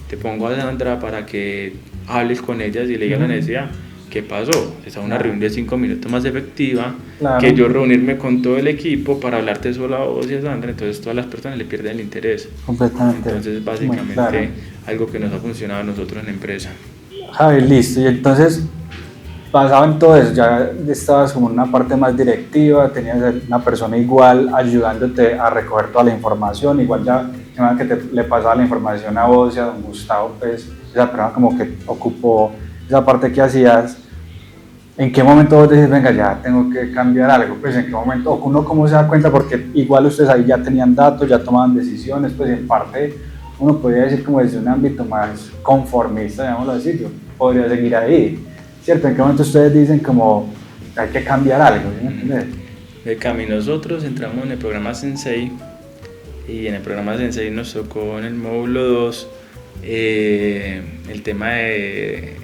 te pongo a Sandra para que hables con ellas y le digas la necesidad. ¿Qué pasó? Es una reunión de 5 minutos más efectiva que yo reunirme con todo el equipo para hablarte solo a vos y a Sandra, entonces todas las personas le pierden el interés. Completamente. Entonces básicamente algo que nos ha funcionado a nosotros en la empresa. Javi, listo. Y entonces, basado en todo eso, ya estabas como en una parte más directiva, tenías una persona igual ayudándote a recoger toda la información, igual ya que le pasaba la información a vos y a don Gustavo, pues esa persona como que ocupó esa parte que hacías. ¿En qué momento vos decís, venga, ya tengo que cambiar algo? Pues en qué momento, o uno cómo se da cuenta, porque igual ustedes ahí ya tenían datos, ya tomaban decisiones, pues en parte uno podría decir como desde un ámbito más conformista, digámoslo así, yo podría seguir ahí, ¿cierto? ¿En qué momento ustedes dicen como hay que cambiar algo? ¿Sí me entiendes? De Camino, nosotros entramos en el programa Sensei y en el programa Sensei nos tocó en el módulo 2 el tema de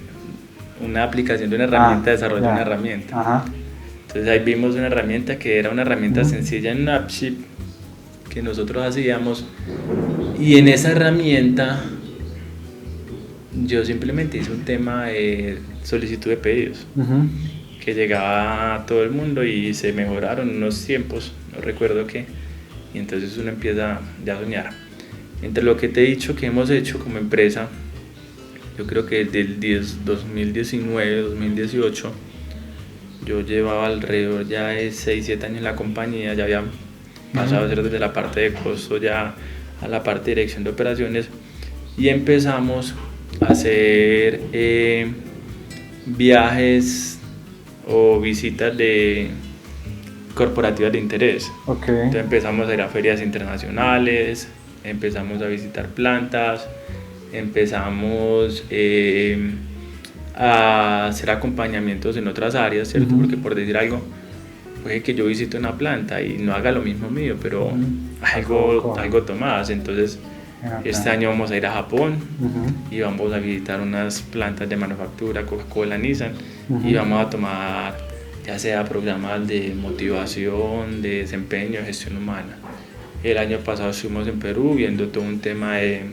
una aplicación de una herramienta, desarrollo de una herramienta. Entonces ahí vimos una herramienta que era una herramienta sencilla en AppSheet que nosotros hacíamos, y en esa herramienta yo simplemente hice un tema de solicitud de pedidos que llegaba a todo el mundo y se mejoraron unos tiempos, no recuerdo qué, y entonces uno empieza ya a soñar. Entre lo que te he dicho que hemos hecho como empresa, yo creo que desde el 2019, 2018, yo llevaba alrededor ya de 6-7 años en la compañía, ya había pasado a ser desde la parte de costo ya a la parte de dirección de operaciones, y empezamos a hacer viajes o visitas de corporativas de interés. Entonces empezamos a ir a ferias internacionales, empezamos a visitar plantas, empezamos a hacer acompañamientos en otras áreas, ¿cierto? Porque por decir algo, puede que yo visite una planta y no haga lo mismo mío, pero algo tomás. Entonces este año vamos a ir a Japón y vamos a visitar unas plantas de manufactura, Coca-Cola, Nissan, y vamos a tomar ya sea programas de motivación, de desempeño, de gestión humana. El año pasado estuvimos en Perú viendo todo un tema de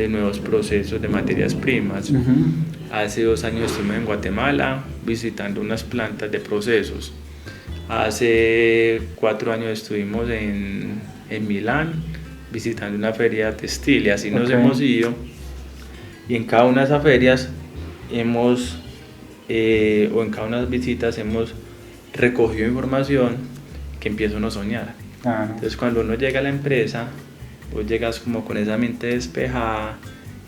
nuevos procesos de materias primas. Hace 2 años estuvimos en Guatemala visitando unas plantas de procesos. Hace 4 años estuvimos en Milán visitando una feria textil, y así nos hemos ido, y en cada una de esas ferias hemos o en cada una de las visitas hemos recogido información que empieza uno a soñar. Entonces cuando uno llega a la empresa, vos llegas como con esa mente despejada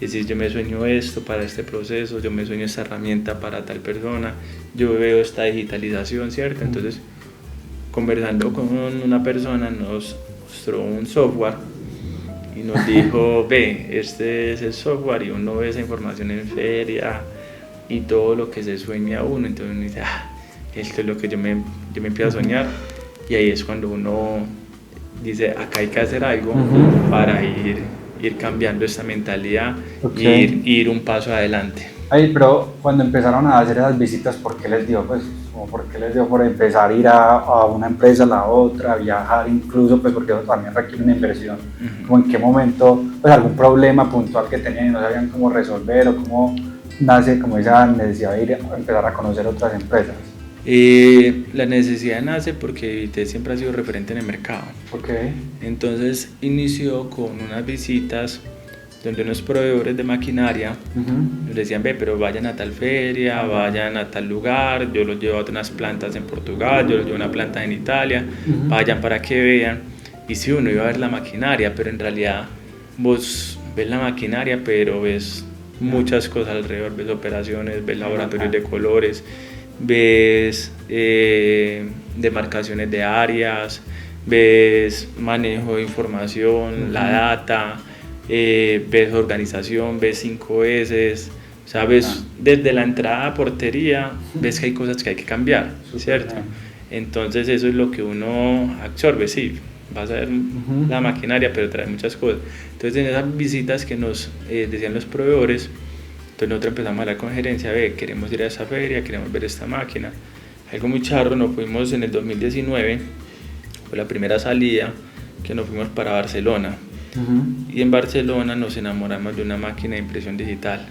y decís, yo me sueño esto para este proceso, yo me sueño esta herramienta para tal persona, yo veo esta digitalización, ¿cierto? Entonces conversando con una persona nos mostró un software y nos dijo, ve, este es el software, y uno ve esa información en feria y todo lo que se sueña uno, entonces uno dice, esto es lo que yo me empiezo a soñar, y ahí es cuando uno dice, acá hay que hacer algo para ir cambiando esta mentalidad y ir un paso adelante. Pero cuando empezaron a hacer esas visitas, ¿por qué les dio? Pues, como ¿por qué les dio por empezar a ir a una empresa a la otra, viajar incluso? Pues porque eso también requiere una inversión. ¿Cómo en qué momento, pues algún problema puntual que tenían y no sabían cómo resolver, o cómo nace como esa necesidad de ir a empezar a conocer otras empresas? La necesidad nace porque Vité siempre ha sido referente en el mercado. Entonces inició con unas visitas donde unos proveedores de maquinaria nos decían, ve, pero vayan a tal feria, vayan a tal lugar, yo los llevo a unas plantas en Portugal, yo los llevo a una planta en Italia, vayan para que vean. Y si uno iba a ver la maquinaria, pero en realidad vos ves la maquinaria, pero ves muchas cosas alrededor, ves operaciones, ves laboratorios de colores, ves demarcaciones de áreas, ves manejo de información, la data, ves organización, ves 5S, o sea, ves desde la entrada a portería, ves que hay cosas que hay que cambiar, ¿cierto? Entonces eso es lo que uno absorbe, sí, vas a ver la maquinaria, pero trae muchas cosas. Entonces en esas visitas que nos decían los proveedores, entonces nosotros empezamos a hablar con gerencia, queremos ir a esa feria, queremos ver esta máquina. Algo muy charro, nos fuimos en el 2019, fue la primera salida que nos fuimos para Barcelona. Y en Barcelona nos enamoramos de una máquina de impresión digital.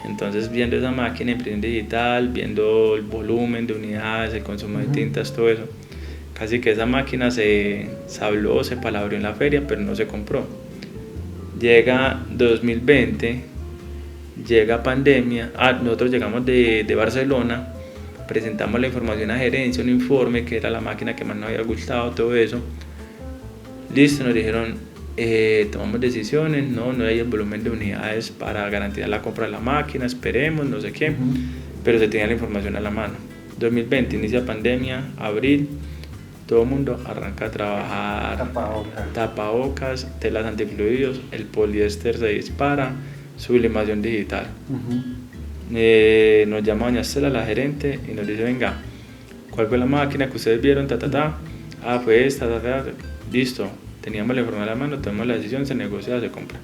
Entonces viendo esa máquina de impresión digital, viendo el volumen de unidades, el consumo de tintas, todo eso, casi que esa máquina se habló, se palabrió en la feria, pero no se compró. Llega 2020, llega pandemia, nosotros llegamos de Barcelona, presentamos la información a gerencia, un informe que era la máquina que más nos había gustado, todo eso. Listo, nos dijeron, tomamos decisiones, no hay el volumen de unidades para garantizar la compra de la máquina, esperemos, no sé qué, pero se tenía la información a la mano. 2020, inicia pandemia, abril, todo el mundo arranca a trabajar, tapabocas, telas antifluidos, el poliéster se dispara, sublimación digital. Nos llama doña Estela, la gerente, y nos dice, venga, ¿cuál fue la máquina que ustedes vieron? Fue esta, listo. Teníamos la información a la mano, tomamos la decisión, se negocia, se compra.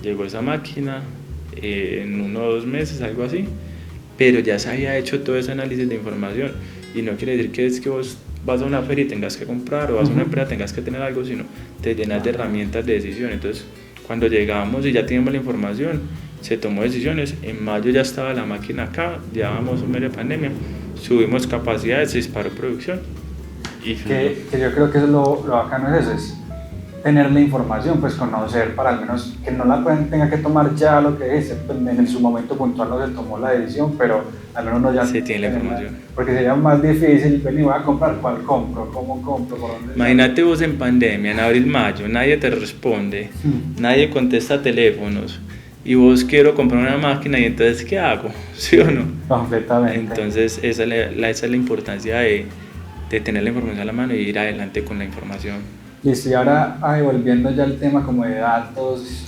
Llegó esa máquina en 1 o 2 meses, algo así, pero ya se había hecho todo ese análisis de información y no quiere decir que es que vos vas a una feria y tengas que comprar o vas a una empresa tengas que tener algo, sino te llenas de herramientas de decisión. Entonces, cuando llegamos y ya teníamos la información, se tomó decisiones. En mayo ya estaba la máquina acá, llevábamos un mes de pandemia, subimos capacidades, se disparó producción. Y que yo creo que eso lo bacano es eso, es tener la información, pues conocer, para al menos que no la tenga que tomar ya lo que dice, pues en su momento puntual no se tomó la decisión, pero al menos no ya se tiene la información. Porque sería más difícil, venir, voy a comprar, ¿cuál compro? ¿Cómo compro? ¿Por dónde? Imagínate vos en pandemia, en abril, mayo, nadie te responde, nadie contesta teléfonos, y vos quiero comprar una máquina y entonces ¿qué hago? ¿Sí o no? Completamente. Entonces esa es la importancia de tener la información a la mano y ir adelante con la información. Listo, y ahora volviendo ya al tema como de datos,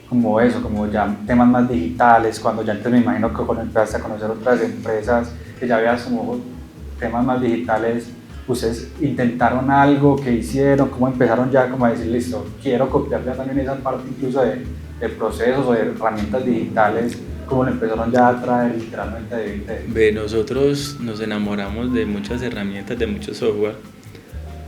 como eso, como ya temas más digitales, cuando ya antes me imagino que cuando empezaste a conocer otras empresas que ya veas como temas más digitales, ustedes intentaron algo, que hicieron, cómo empezaron ya como a decir, listo, quiero copiar ya también esa parte incluso de procesos o de herramientas digitales, cómo lo empezaron ya a traer literalmente de nosotros nos enamoramos de muchas herramientas, de mucho software.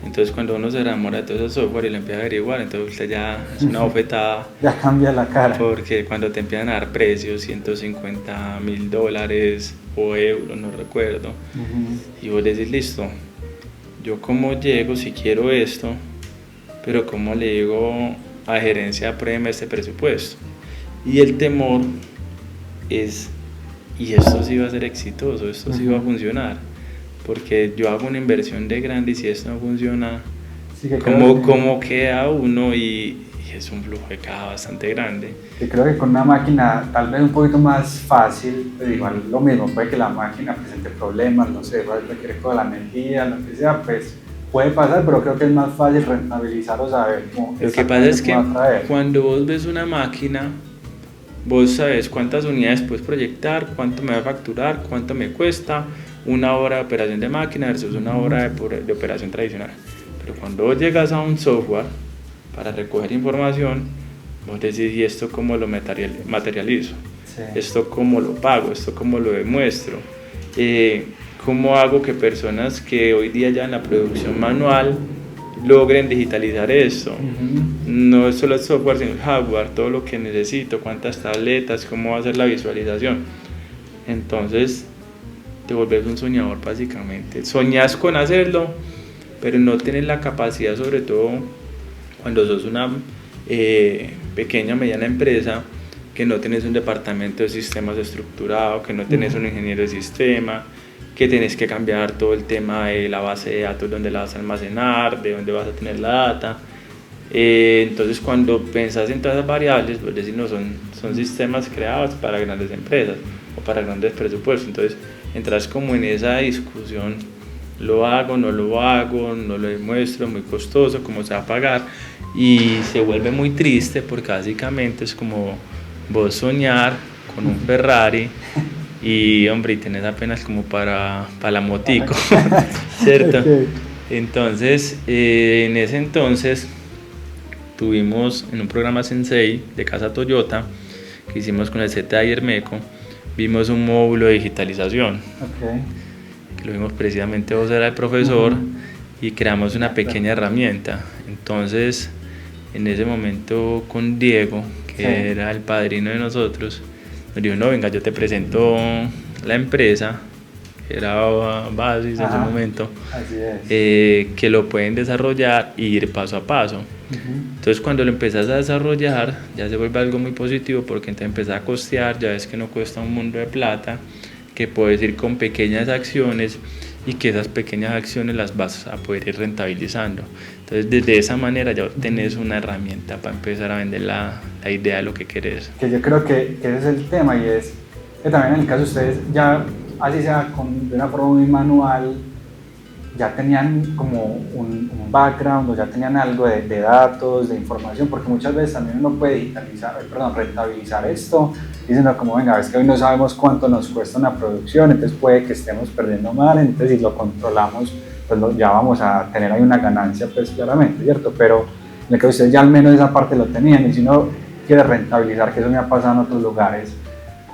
Entonces cuando uno se enamora de todo ese software y lo empieza a averiguar, entonces usted ya es una bofetada. Ya cambia la cara. Porque cuando te empiezan a dar precios, $150,000 o euros, no recuerdo, y vos decís, listo, yo cómo llego si quiero esto, pero cómo le digo a gerencia, apruébeme este presupuesto. Y el temor es, y esto sí va a ser exitoso, esto sí va a funcionar. Porque yo hago una inversión de grande y si esto no funciona, sí, ¿cómo queda uno? Y es un flujo de caja bastante grande. Yo creo que con una máquina tal vez un poquito más fácil, pero igual lo mismo, puede que la máquina presente problemas, no sé, requiere toda la energía, lo que sea, pues puede pasar, pero creo que es más fácil rentabilizar o saber cómo. Lo que pasa es que cuando vos ves una máquina, vos sabes cuántas unidades puedes proyectar, cuánto me va a facturar, cuánto me cuesta, 1 hora de operación de máquina versus 1 hora de operación tradicional. Pero cuando vos llegas a un software para recoger información, vos decís, ¿y esto cómo lo materializo? Sí. ¿Esto cómo lo pago? ¿Esto cómo lo demuestro? ¿Cómo hago que personas que hoy día ya en la producción manual logren digitalizar esto? No es solo el software, sino el hardware, todo lo que necesito, cuántas tabletas, cómo va a ser la visualización. Entonces te volvés un soñador básicamente. Soñás con hacerlo, pero no tienes la capacidad, sobre todo cuando sos una pequeña, mediana empresa, que no tenés un departamento de sistemas estructurado, que no tenés un ingeniero de sistema, que tenés que cambiar todo el tema de la base de datos, dónde la vas a almacenar, de dónde vas a tener la data. Entonces cuando pensás en todas esas variables, pues decir, no, son sistemas creados para grandes empresas o para grandes presupuestos. Entonces entras como en esa discusión, lo hago, no lo hago, no lo demuestro, muy costoso, cómo se va a pagar, y se vuelve muy triste porque básicamente es como vos soñar con un Ferrari y hombre, y tenés apenas como para la motico, ¿cierto? Okay. Entonces, en ese entonces tuvimos en un programa Sensei de Casa Toyota que hicimos con el ZA y Hermeco, vimos un módulo de digitalización, Okay. que lo vimos precisamente, vos era el profesor, y creamos una pequeña herramienta. Entonces, en ese momento con Diego, que era el padrino de nosotros, nos dijo, no, venga, yo te presento la empresa, que era Basis en ese momento, así es. que lo pueden desarrollar y ir paso a paso. Entonces cuando lo empezás a desarrollar ya se vuelve algo muy positivo porque entonces empezás a costear, ya ves que no cuesta un mundo de plata, que puedes ir con pequeñas acciones y que esas pequeñas acciones las vas a poder ir rentabilizando. Entonces desde esa manera ya tenés una herramienta para empezar a vender la idea de lo que querés. Que yo creo que ese es el tema, y es que también en el caso de ustedes ya, así sea de una forma muy manual, ya tenían como un background o ya tenían algo de datos, de información, porque muchas veces también uno puede rentabilizar esto diciendo como, venga, es que hoy no sabemos cuánto nos cuesta una producción, entonces puede que estemos perdiendo mal, entonces si lo controlamos, pues ya vamos a tener ahí una ganancia, pues claramente, ¿cierto? Pero en el que ustedes ya al menos esa parte lo tenían, y si uno quiere rentabilizar, que eso me ha pasado en otros lugares,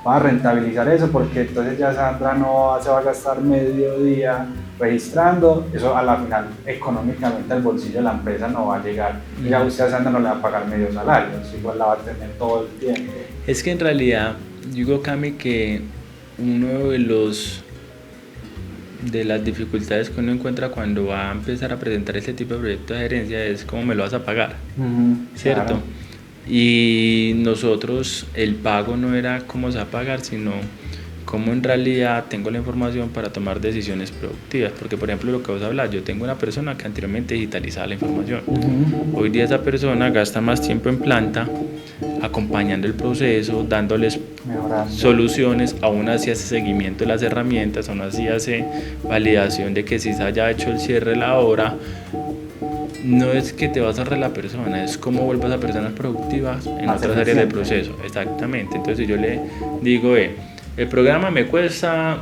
va a rentabilizar eso porque entonces ya Sandra no se va a gastar medio día registrando, eso a la final económicamente al bolsillo de la empresa no va a llegar, y ya usted a Sandra no le va a pagar medio salario, igual la va a tener todo el tiempo. Es que en realidad, digo Cami, que uno de las dificultades que uno encuentra cuando va a empezar a presentar este tipo de proyectos de gerencia es cómo me lo vas a pagar, ¿cierto? Claro. Y nosotros, el pago no era cómo se va a pagar, sino cómo en realidad tengo la información para tomar decisiones productivas. Porque, por ejemplo, lo que vos hablas, yo tengo una persona que anteriormente digitalizaba la información. Hoy día esa persona gasta más tiempo en planta, acompañando el proceso, dándoles soluciones, aún así hace seguimiento de las herramientas, aún así hace validación de que si se haya hecho el cierre de la obra. No es que te vas a ahorrar la persona, es cómo vuelvas a personas productivas en otras áreas del proceso. Exactamente. Entonces yo le digo, el programa me cuesta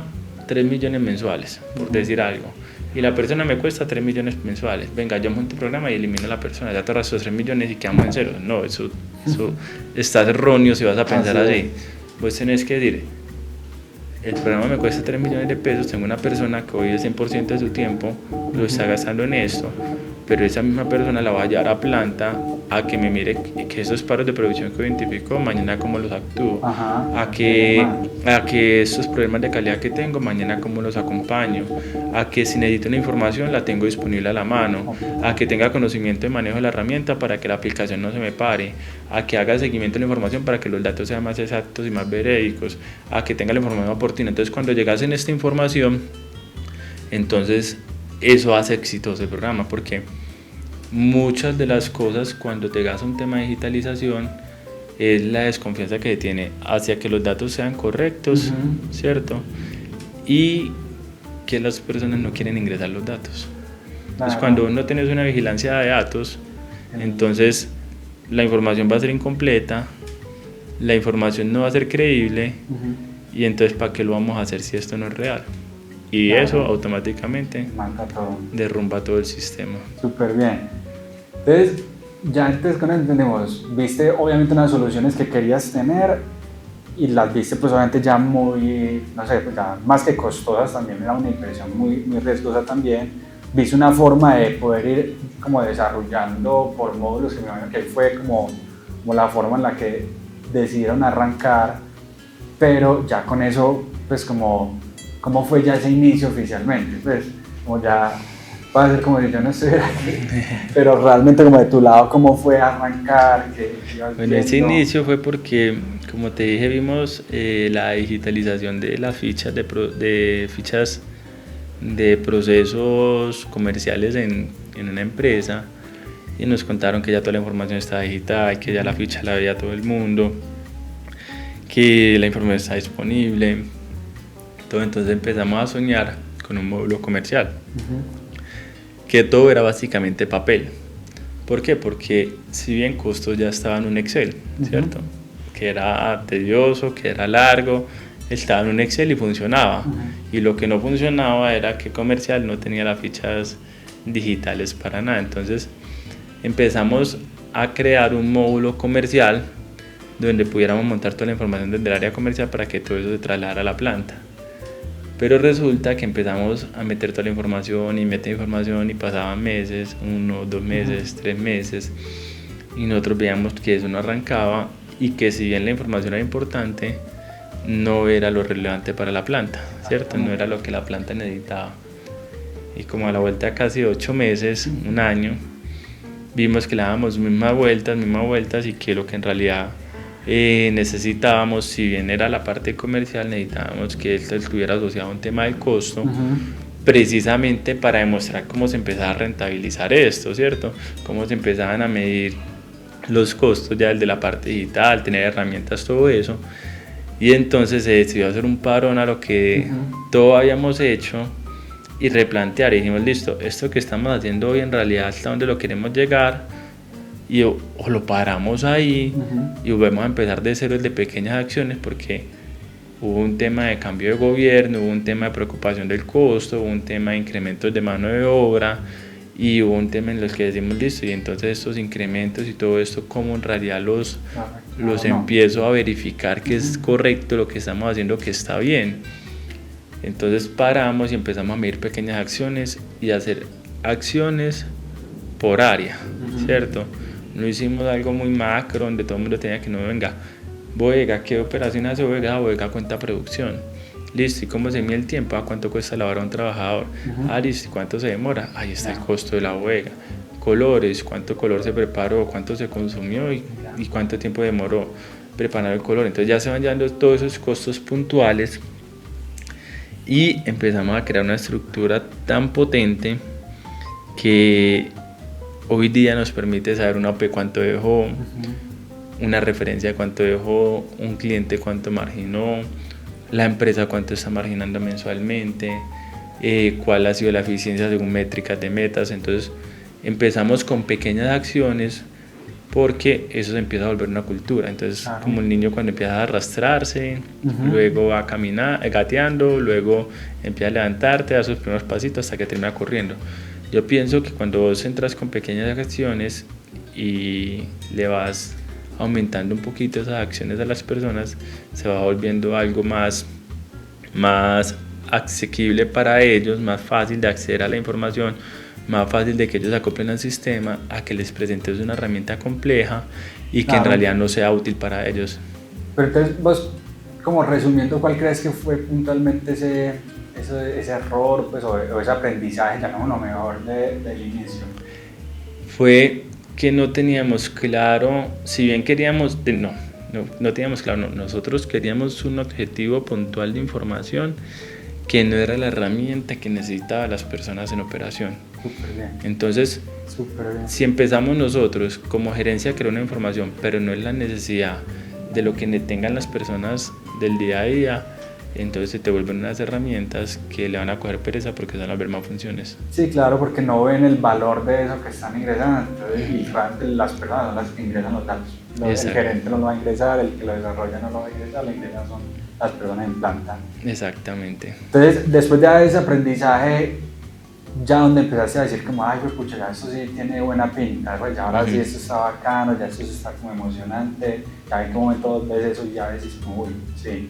3 millones mensuales, por decir algo, y la persona me cuesta 3 millones mensuales. Venga, yo monto el programa y elimino a la persona, ya te ahorras esos 3 millones y quedamos en cero. No, eso estás erróneo si vas a pensar así. Vos tenés que decir, el programa me cuesta 3 millones de pesos, tengo una persona que hoy el 100% de su tiempo lo está gastando en esto, pero esa misma persona la va a llevar a planta a que me mire que esos paros de producción que identifico, mañana cómo los actúo, a que esos problemas de calidad que tengo, mañana cómo los acompaño, a que si necesito una información la tengo disponible a la mano, a que tenga conocimiento de manejo de la herramienta para que la aplicación no se me pare, a que haga seguimiento de la información para que los datos sean más exactos y más verídicos, a que tenga la información oportuna. Entonces cuando llegas en esta información, entonces eso hace exitoso el programa, porque muchas de las cosas cuando te das un tema de digitalización es la desconfianza que se tiene hacia que los datos sean correctos, ¿cierto? Y que las personas no quieren ingresar los datos. Entonces cuando no tienes una vigilancia de datos, entonces la información va a ser incompleta, la información no va a ser creíble, y entonces ¿para qué lo vamos a hacer si esto no es real? Y eso automáticamente derrumba todo el sistema. Súper bien. Entonces, ya antes que nos entendemos, viste obviamente unas soluciones que querías tener y las viste pues obviamente ya muy, no sé, pues ya más que costosas, también era una inversión muy riesgosa también. Viste una forma de poder ir como desarrollando por módulos, que me imagino que fue como la forma en la que decidieron arrancar, pero ya con eso pues ¿cómo fue ya ese inicio oficialmente? Pues, como ya, va a ser como si yo no estuviera aquí, pero realmente como de tu lado, ¿cómo fue arrancar? Bueno, ese inicio fue porque, como te dije, vimos la digitalización de las fichas de fichas de procesos comerciales en una empresa, y nos contaron que ya toda la información está digital, que ya la ficha la veía todo el mundo, que la información está disponible, todo. Entonces empezamos a soñar con un módulo comercial, que todo era básicamente papel. ¿Por qué? Porque si bien costos ya estaban en un Excel, ¿cierto? Que era tedioso, que era largo, estaba en un Excel y funcionaba. Y lo que no funcionaba era que comercial no tenía las fichas digitales para nada. Entonces empezamos a crear un módulo comercial donde pudiéramos montar toda la información desde el área comercial para que todo eso se trasladara a la planta. Pero resulta que empezamos a meter toda la información y pasaban meses, 1, 2 meses, 3 meses, y nosotros veíamos que eso no arrancaba y que si bien la información era importante, no era lo relevante para la planta, ¿cierto? No era lo que la planta necesitaba. Y como a la vuelta de casi 8 meses, un año, vimos que le dábamos mismas vueltas y que lo que en realidad necesitábamos, si bien era la parte comercial, necesitábamos que esto estuviera asociado a un tema del costo, precisamente para demostrar cómo se empezaba a rentabilizar esto, ¿cierto? Cómo se empezaban a medir los costos ya de la parte digital, tener herramientas, todo eso. Y entonces se decidió hacer un parón a lo que todo habíamos hecho y replantear. Y dijimos, listo, esto que estamos haciendo hoy en realidad hasta dónde lo queremos llegar, y o lo paramos ahí y volvemos a empezar de cero, de pequeñas acciones, porque hubo un tema de cambio de gobierno, hubo un tema de preocupación del costo, hubo un tema de incrementos de mano de obra y hubo un tema en los que decimos, listo, y entonces estos incrementos y todo esto, ¿cómo en realidad los empiezo a verificar que es correcto lo que estamos haciendo, que está bien? Entonces paramos y empezamos a medir pequeñas acciones y hacer acciones por área, ¿cierto? No hicimos algo muy macro donde todo el mundo tenía que no venga, bodega, ¿qué operación hace bodega? Bodega cuenta producción. Listo, ¿y cómo se mide el tiempo? ¿A cuánto cuesta la hora a un trabajador? Listo, ¿y cuánto se demora? Ahí está el costo de la bodega. Colores, ¿cuánto color se preparó? ¿Cuánto se consumió? ¿Y cuánto tiempo demoró preparar el color? Entonces ya se van llevando todos esos costos puntuales y empezamos a crear una estructura tan potente que hoy día nos permite saber una OP cuánto dejó, una referencia de cuánto dejó, un cliente cuánto marginó, la empresa cuánto está marginando mensualmente, cuál ha sido la eficiencia según métricas de metas. Entonces empezamos con pequeñas acciones porque eso se empieza a volver una cultura. Entonces como el niño cuando empieza a arrastrarse, luego va a caminar, gateando, luego empieza a levantarte, a sus primeros pasitos hasta que termina corriendo. Yo pienso que cuando vos entras con pequeñas acciones y le vas aumentando un poquito esas acciones a las personas, se va volviendo algo más asequible para ellos, más fácil de acceder a la información, más fácil de que ellos acoplen al sistema, a que les presentes una herramienta compleja y que en realidad no sea útil para ellos. Pero entonces vos, como resumiendo, ¿cuál crees que fue puntualmente ese error, pues, o ese aprendizaje, llamémoslo mejor, del inicio? Fue que no teníamos claro, si bien queríamos, no teníamos claro, nosotros queríamos un objetivo puntual de información que no era la herramienta que necesitaban las personas en operación. Súper bien. Entonces, si empezamos nosotros como gerencia a crear una información, pero no es la necesidad de lo que tengan las personas del día a día, entonces se te vuelven unas herramientas que le van a coger pereza porque van a ver más funciones. Sí, claro, porque no ven el valor de eso que están ingresando. Entonces, y realmente las personas son las que ingresan los datos. El gerente no lo va a ingresar, el que lo desarrolla no lo va a ingresar, lo ingresan son las personas en planta. Exactamente. Entonces, después de ese aprendizaje, ya donde empezaste a decir como, ay, pues pucha, ya esto sí tiene buena pinta, pues ya ahora sí esto está bacano, ya esto está como emocionante, ya en qué momento ves eso y ya decís como, uy, sí.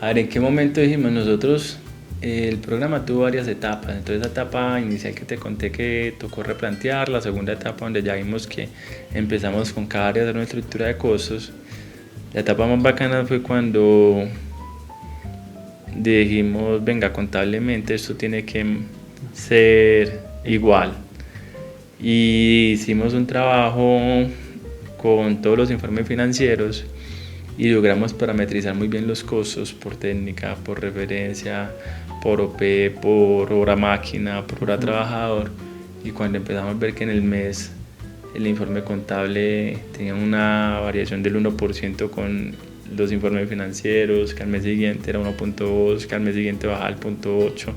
A ver, ¿en qué momento dijimos nosotros? El programa tuvo varias etapas. Entonces la etapa inicial que te conté que tocó replantear, la segunda etapa donde ya vimos que empezamos con cada área de una estructura de costos. La etapa más bacana fue cuando dijimos, venga, contablemente esto tiene que ser igual. Y hicimos un trabajo con todos los informes financieros y logramos parametrizar muy bien los costos por técnica, por referencia, por OP, por hora máquina, por hora trabajador, y cuando empezamos a ver que en el mes el informe contable tenía una variación del 1% con los informes financieros, que al mes siguiente era 1.2, que al mes siguiente bajaba al 0.8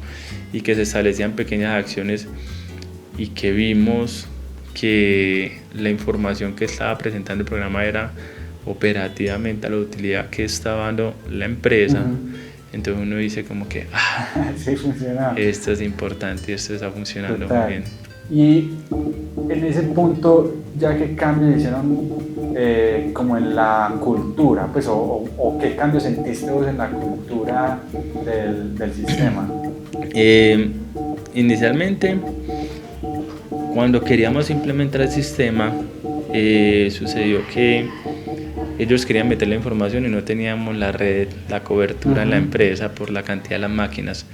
y que se establecían pequeñas acciones y que vimos que la información que estaba presentando el programa era operativamente a la utilidad que estaba dando la empresa. Entonces uno dice como que sí, funciona. Esto es importante y esto está funcionando Total. muy bien. Y en ese punto, ya que cambios hicieron como en la cultura, pues, o qué cambios sentiste vos en la cultura del sistema. Inicialmente, cuando queríamos implementar el sistema, sucedió que ellos querían meter la información y no teníamos la red, la cobertura en la empresa por la cantidad de las máquinas.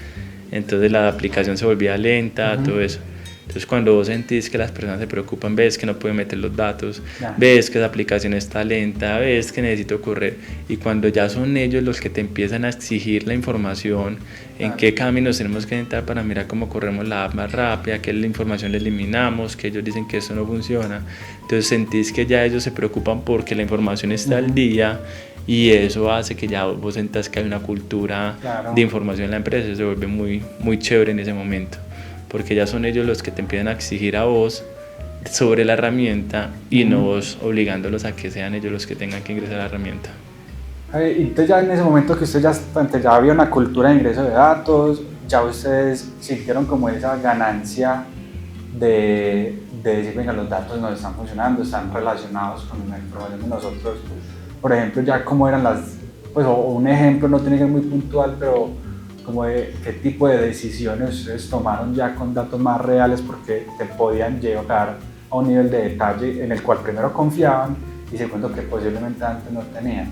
Entonces la aplicación se volvía lenta, todo eso. Entonces cuando vos sentís que las personas se preocupan, ves que no pueden meter los datos, ves que la aplicación está lenta, ves que necesito correr, y cuando ya son ellos los que te empiezan a exigir la información, en qué caminos tenemos que entrar para mirar cómo corremos la app más rápida, qué la información la eliminamos, que ellos dicen que esto no funciona, entonces sentís que ya ellos se preocupan porque la información está al día, y eso hace que ya vos sentás que hay una cultura de información en la empresa. Se vuelve muy, muy chévere en ese momento, porque ya son ellos los que te empiezan a exigir a vos sobre la herramienta y no vos obligándolos a que sean ellos los que tengan que ingresar a la herramienta. Entonces ya en ese momento que usted ya había una cultura de ingreso de datos, ya ustedes sintieron como esa ganancia de decir, venga, los datos nos están funcionando, están relacionados con la información de nosotros. Por ejemplo, ya cómo eran pues, o un ejemplo, no tiene que ser muy puntual, pero como de qué tipo de decisiones ustedes tomaron ya con datos más reales, porque te podían llegar a un nivel de detalle en el cual primero confiaban y segundo que posiblemente antes no tenían.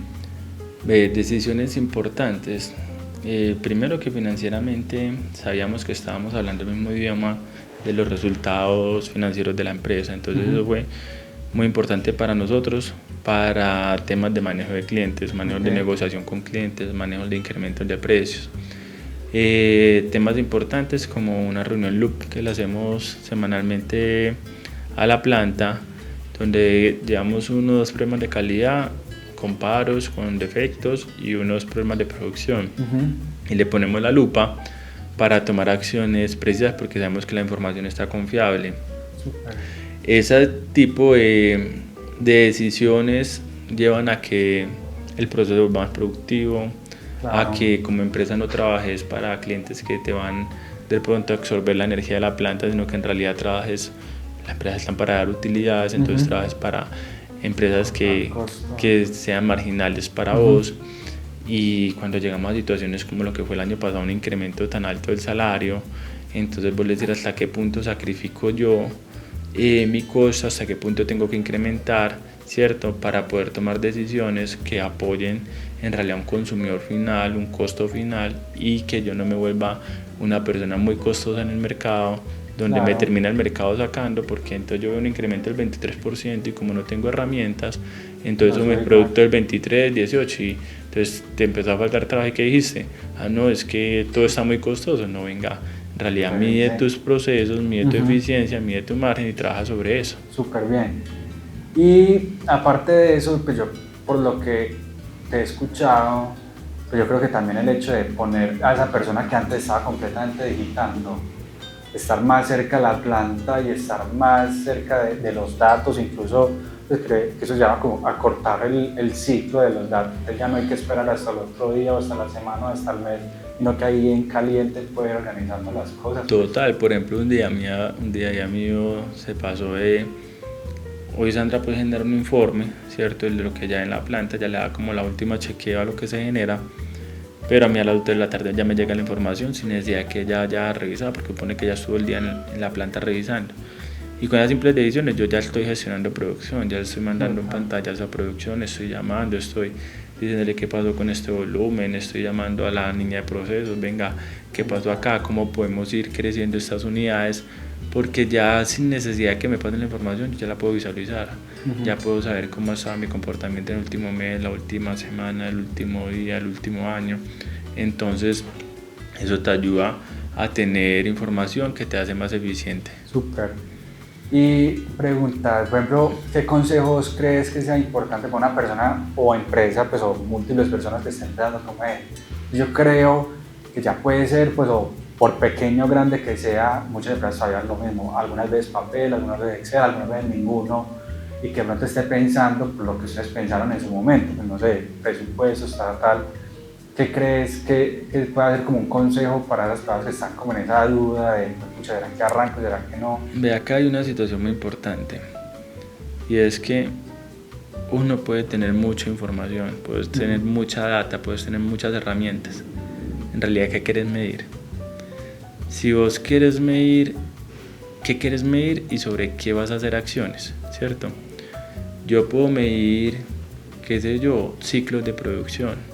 Decisiones importantes. Primero que financieramente sabíamos que estábamos hablando el mismo idioma de los resultados financieros de la empresa, entonces eso fue muy importante para nosotros, para temas de manejo de clientes, manejo de negociación con clientes, manejo de incrementos de precios. Temas importantes como una reunión loop que la hacemos semanalmente a la planta, donde llevamos unos problemas de calidad con paros, con defectos y unos problemas de producción, y le ponemos la lupa para tomar acciones precisas porque sabemos que la información está confiable. Ese tipo de decisiones llevan a que el proceso vuelva más productivo, a que como empresa no trabajes para clientes que te van de pronto a absorber la energía de la planta, sino que en realidad trabajes, las empresas están para dar utilidades, entonces trabajes para empresas que sean marginales para vos. Y cuando llegamos a situaciones como lo que fue el año pasado, un incremento tan alto del salario, entonces vos les dirás hasta qué punto sacrifico yo mi costo, hasta qué punto tengo que incrementar, ¿cierto? Para poder tomar decisiones que apoyen en realidad un consumidor final, un costo final, y que yo no me vuelva una persona muy costosa en el mercado, donde me termina el mercado sacando, porque entonces yo veo un incremento del 23% y como no tengo herramientas, entonces subo el producto del 23, 18 y entonces te empezó a faltar trabajo. ¿Y qué dijiste? No, es que todo está muy costoso. No, venga, en realidad mide tus procesos, mide tu eficiencia, mide tu margen y trabaja sobre eso. Súper bien. Y aparte de eso, pues yo por lo que te he escuchado, pues yo creo que también el hecho de poner a esa persona que antes estaba completamente digitando, estar más cerca de la planta y estar más cerca de los datos, incluso pues creo que eso lleva como a cortar el ciclo de los datos. Ya no hay que esperar hasta el otro día o hasta la semana o hasta el mes, sino que ahí en caliente puede ir organizando las cosas. Total, por ejemplo, un día ya mío se pasó de... Hoy Sandra puede generar un informe, ¿cierto? De lo que ya en la planta, ya le da como la última chequeo a lo que se genera, pero a mí a las 2 de la tarde ya me llega la información sin necesidad de que ella haya revisado, porque supone que ya estuvo el día en la planta revisando. Y con esas simples decisiones yo ya estoy gestionando producción, ya estoy mandando en pantallas a producción, estoy llamando, estoy diciéndole qué pasó con este volumen, estoy llamando a la niña de procesos, venga, qué pasó acá, cómo podemos ir creciendo estas unidades, porque ya sin necesidad de que me pasen la información, yo ya la puedo visualizar, ya puedo saber cómo estaba mi comportamiento en el último mes, la última semana, el último día, el último año. Entonces eso te ayuda a tener información que te hace más eficiente. Súper. Y preguntar, por ejemplo, ¿qué consejos crees que sea importante para una persona o empresa, pues, o múltiples personas que estén empezando como él? Yo creo que ya puede ser, pues, o por pequeño o grande que sea, muchas empresas sabían lo mismo, algunas veces papel, algunas veces Excel, algunas veces ninguno, y que de pronto esté pensando por lo que ustedes pensaron en su momento, pues, no sé, presupuestos, tal. ¿Qué crees que puede ser como un consejo para las personas que están como en esa duda de, pucha, ¿será que arranco, será que no? Ve, acá hay una situación muy importante, y es que uno puede tener mucha información, puedes tener mucha data, puedes tener muchas herramientas. En realidad, ¿qué quieres medir? Si vos quieres medir, ¿qué quieres medir y sobre qué vas a hacer acciones? ¿Cierto? Yo puedo medir, qué sé yo, ciclos de producción,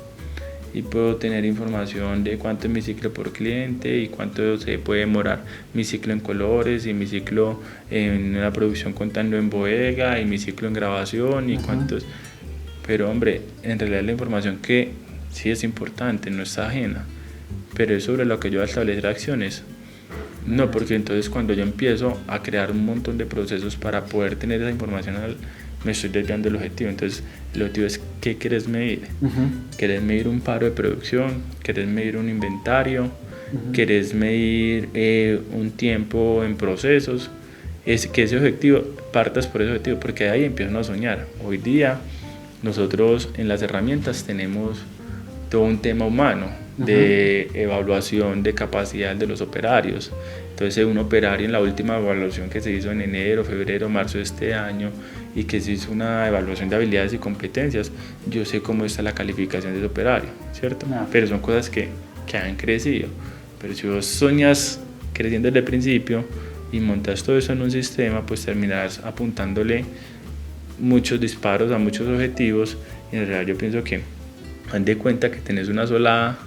y puedo tener información de cuánto es mi ciclo por cliente y cuánto se puede demorar mi ciclo en colores y mi ciclo en una producción contando en bodega y mi ciclo en grabación y cuántos. Pero hombre, en realidad la información que sí es importante, no está ajena, pero es sobre lo que yo voy a establecer acciones. No, porque entonces cuando yo empiezo a crear un montón de procesos para poder tener esa información, me estoy desviando del objetivo. Entonces el objetivo es ¿qué quieres medir? ¿Quieres medir un paro de producción? ¿Quieres medir un inventario? ¿Quieres medir un tiempo en procesos? Es que ese objetivo, partas por ese objetivo, porque de ahí empiezan a soñar. Hoy día nosotros en las herramientas tenemos todo un tema humano de evaluación de capacidad de los operarios. Entonces un operario en la última evaluación que se hizo en enero, febrero, marzo de este año y que se hizo una evaluación de habilidades y competencias, yo sé cómo está la calificación de ese operario, ¿cierto? Pero son cosas que han crecido. Pero si vos soñas creciendo desde el principio y montas todo eso en un sistema, pues terminarás apuntándole muchos disparos a muchos objetivos y en realidad yo pienso que haz de cuenta que tenés una sola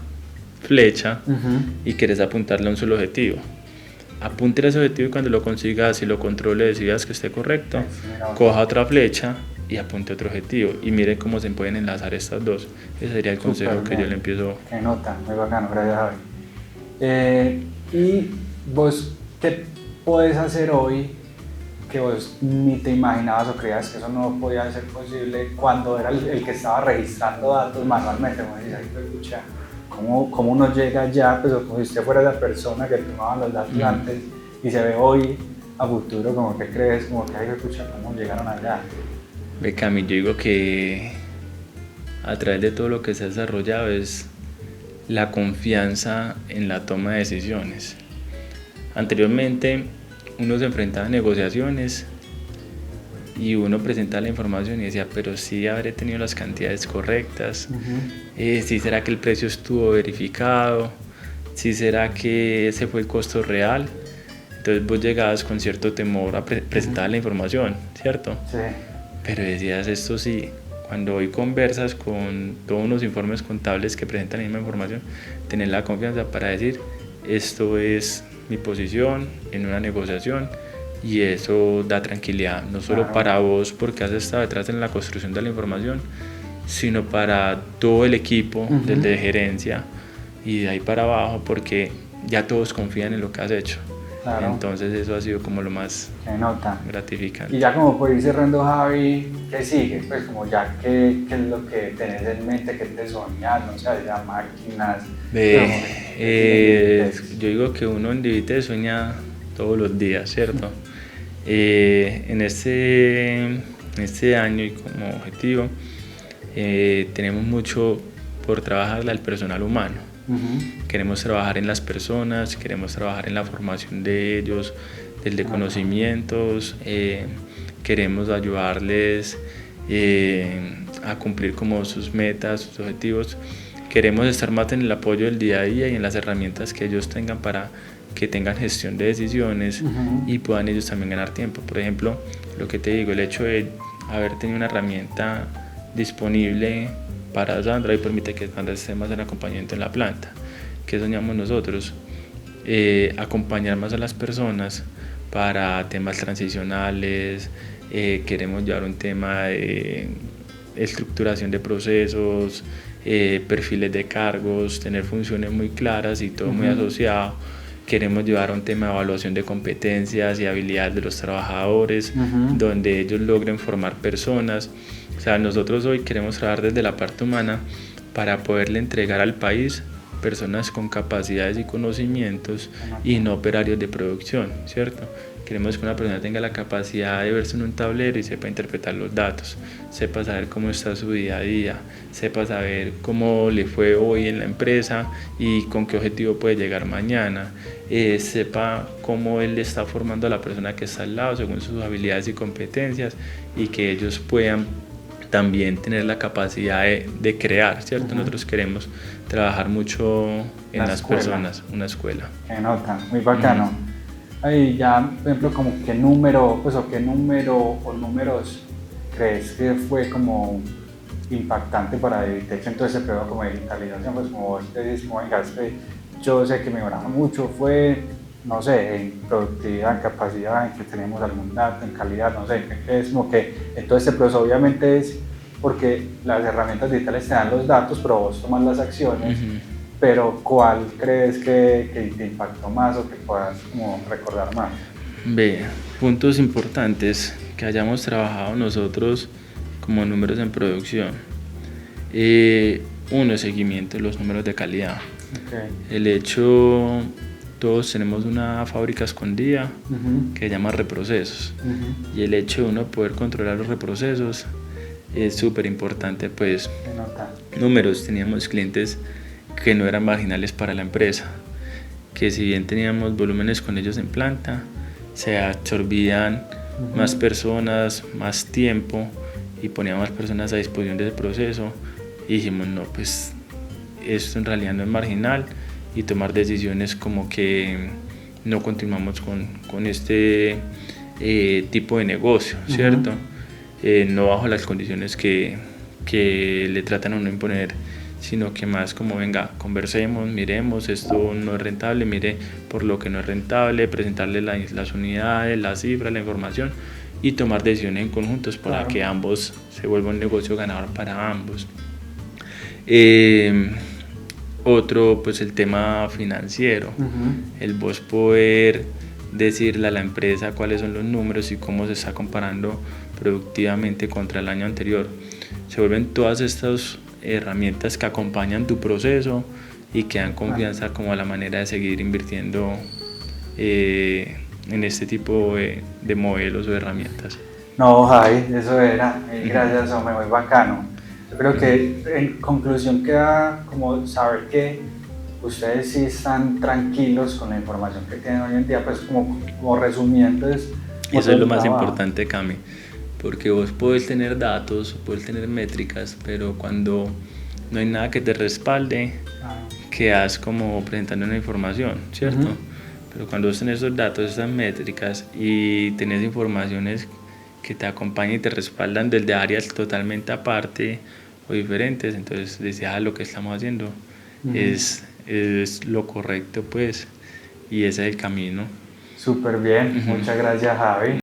flecha y quieres apuntarle a un solo objetivo. Apunte a ese objetivo y cuando lo consigas y lo controles y veas que esté correcto, coja otra flecha y apunte a otro objetivo y mire cómo se pueden enlazar estas dos. Ese sería el consejo que yo le empiezo. Qué nota, muy bacano, gracias Javi. ¿Y vos qué puedes hacer hoy que vos ni te imaginabas o creías que eso no podía ser posible cuando era el que estaba registrando datos manualmente? Como dices, ay, pues, escucha, ¿cómo uno llega ya? Pues como si usted fuera la persona que tomaba los datos antes y se ve hoy a futuro, como que crees, como que, ay, escucha, ¿cómo llegaron allá? Ve, Cami, yo digo que a través de todo lo que se ha desarrollado es la confianza en la toma de decisiones. Anteriormente uno se enfrentaba a negociaciones y uno presentaba la información y decía, pero sí habré tenido las cantidades correctas, sí será que el precio estuvo verificado, sí será que ese fue el costo real. Entonces vos llegabas con cierto temor a presentar la información, ¿cierto? Sí. Pero decías, esto sí, cuando hoy conversas con todos los informes contables que presentan la misma información, tener la confianza para decir, esto es mi posición en una negociación y eso da tranquilidad, no solo para vos porque has estado detrás en la construcción de la información, sino para todo el equipo de gerencia y de ahí para abajo porque ya todos confían en lo que has hecho. Claro. Entonces eso ha sido como lo más gratificante. Y ya como por ir cerrando, Javi, ¿qué sigue? Pues como ya, ¿qué es lo que tenés en mente, qué te soñas? No sé, ya máquinas. Yo digo que uno en Divite sueña todos los días, ¿cierto? En este año y como objetivo tenemos mucho por trabajar al personal humano. Queremos trabajar en las personas, queremos trabajar en la formación de ellos, de conocimientos, queremos ayudarles a cumplir como sus metas, sus objetivos. Queremos estar más en el apoyo del día a día y en las herramientas que ellos tengan para que tengan gestión de decisiones y puedan ellos también ganar tiempo. Por ejemplo, lo que te digo, el hecho de haber tenido una herramienta disponible para Sandra y permite que Sandra esté más en acompañamiento en la planta. ¿Qué soñamos nosotros? Acompañar más a las personas para temas transicionales, queremos llevar un tema de estructuración de procesos, perfiles de cargos, tener funciones muy claras y todo muy asociado. queremos llevar a un tema de evaluación de competencias y habilidades de los trabajadores, donde ellos logren formar personas. O sea, nosotros hoy queremos trabajar desde la parte humana para poderle entregar al país personas con capacidades y conocimientos y no operarios de producción, ¿cierto? Queremos que una persona tenga la capacidad de verse en un tablero y sepa interpretar los datos, sepa saber cómo está su día a día, sepa saber cómo le fue hoy en la empresa y con qué objetivo puede llegar mañana, sepa cómo él está formando a la persona que está al lado según sus habilidades y competencias, y que ellos puedan también tener la capacidad de crear, ¿cierto? Nosotros queremos trabajar mucho en las personas, una escuela. Qué nota, muy bacano. Ahí ya, por ejemplo, como qué número, pues o qué número o números crees que fue como impactante para Editech en todo ese periodo como de digitalización, pues como vos te dices, como venga, es que yo sé que mejoramos mucho, fue, no sé, en productividad, en capacidad, en que tenemos algún dato, en calidad, no sé, es como que en todo este proceso obviamente es porque las herramientas digitales te dan los datos, pero vos tomas las acciones. Pero ¿cuál crees que te impactó más o que puedas como recordar más? Ve, puntos importantes que hayamos trabajado nosotros como números en producción. Uno, seguimiento de los números de calidad. El hecho, todos tenemos una fábrica escondida que se llama reprocesos, y el hecho de uno poder controlar los reprocesos es súper importante. Pues números, teníamos clientes que no eran marginales para la empresa, que si bien teníamos volúmenes con ellos en planta, se absorbían más personas, más tiempo, y poníamos más personas a disposición del proceso, y dijimos no, pues esto en realidad no es marginal, y tomar decisiones como que no continuamos con este tipo de negocio, ¿cierto? No bajo las condiciones que le tratan a uno imponer, sino que más como venga, conversemos, miremos, esto no es rentable, mire por lo que no es rentable, presentarle las unidades, las cifras, la información, y tomar decisiones en conjuntos para que ambos se vuelva un negocio ganador para ambos. Otro, pues el tema financiero, el vos poder decirle a la empresa cuáles son los números y cómo se está comparando productivamente contra el año anterior. Se vuelven todas estas herramientas que acompañan tu proceso y que dan confianza como a la manera de seguir invirtiendo en este tipo de modelos o herramientas. No, Javi, eso era. Gracias, hombre, muy bacano. Yo creo que en conclusión queda como saber que ustedes sí están tranquilos con la información que tienen hoy en día, pues como resumiendo es... Eso es lo más importante, Cami, porque vos puedes tener datos, puedes tener métricas, pero cuando no hay nada que te respalde, quedas como presentando una información, ¿cierto? Pero cuando vos tenés esos datos, esas métricas, y tenés informaciones que te acompañan y te respaldan desde áreas totalmente aparte o diferentes, entonces decía, lo que estamos haciendo es lo correcto, pues, y ese es el camino. Súper bien, muchas gracias, Javi.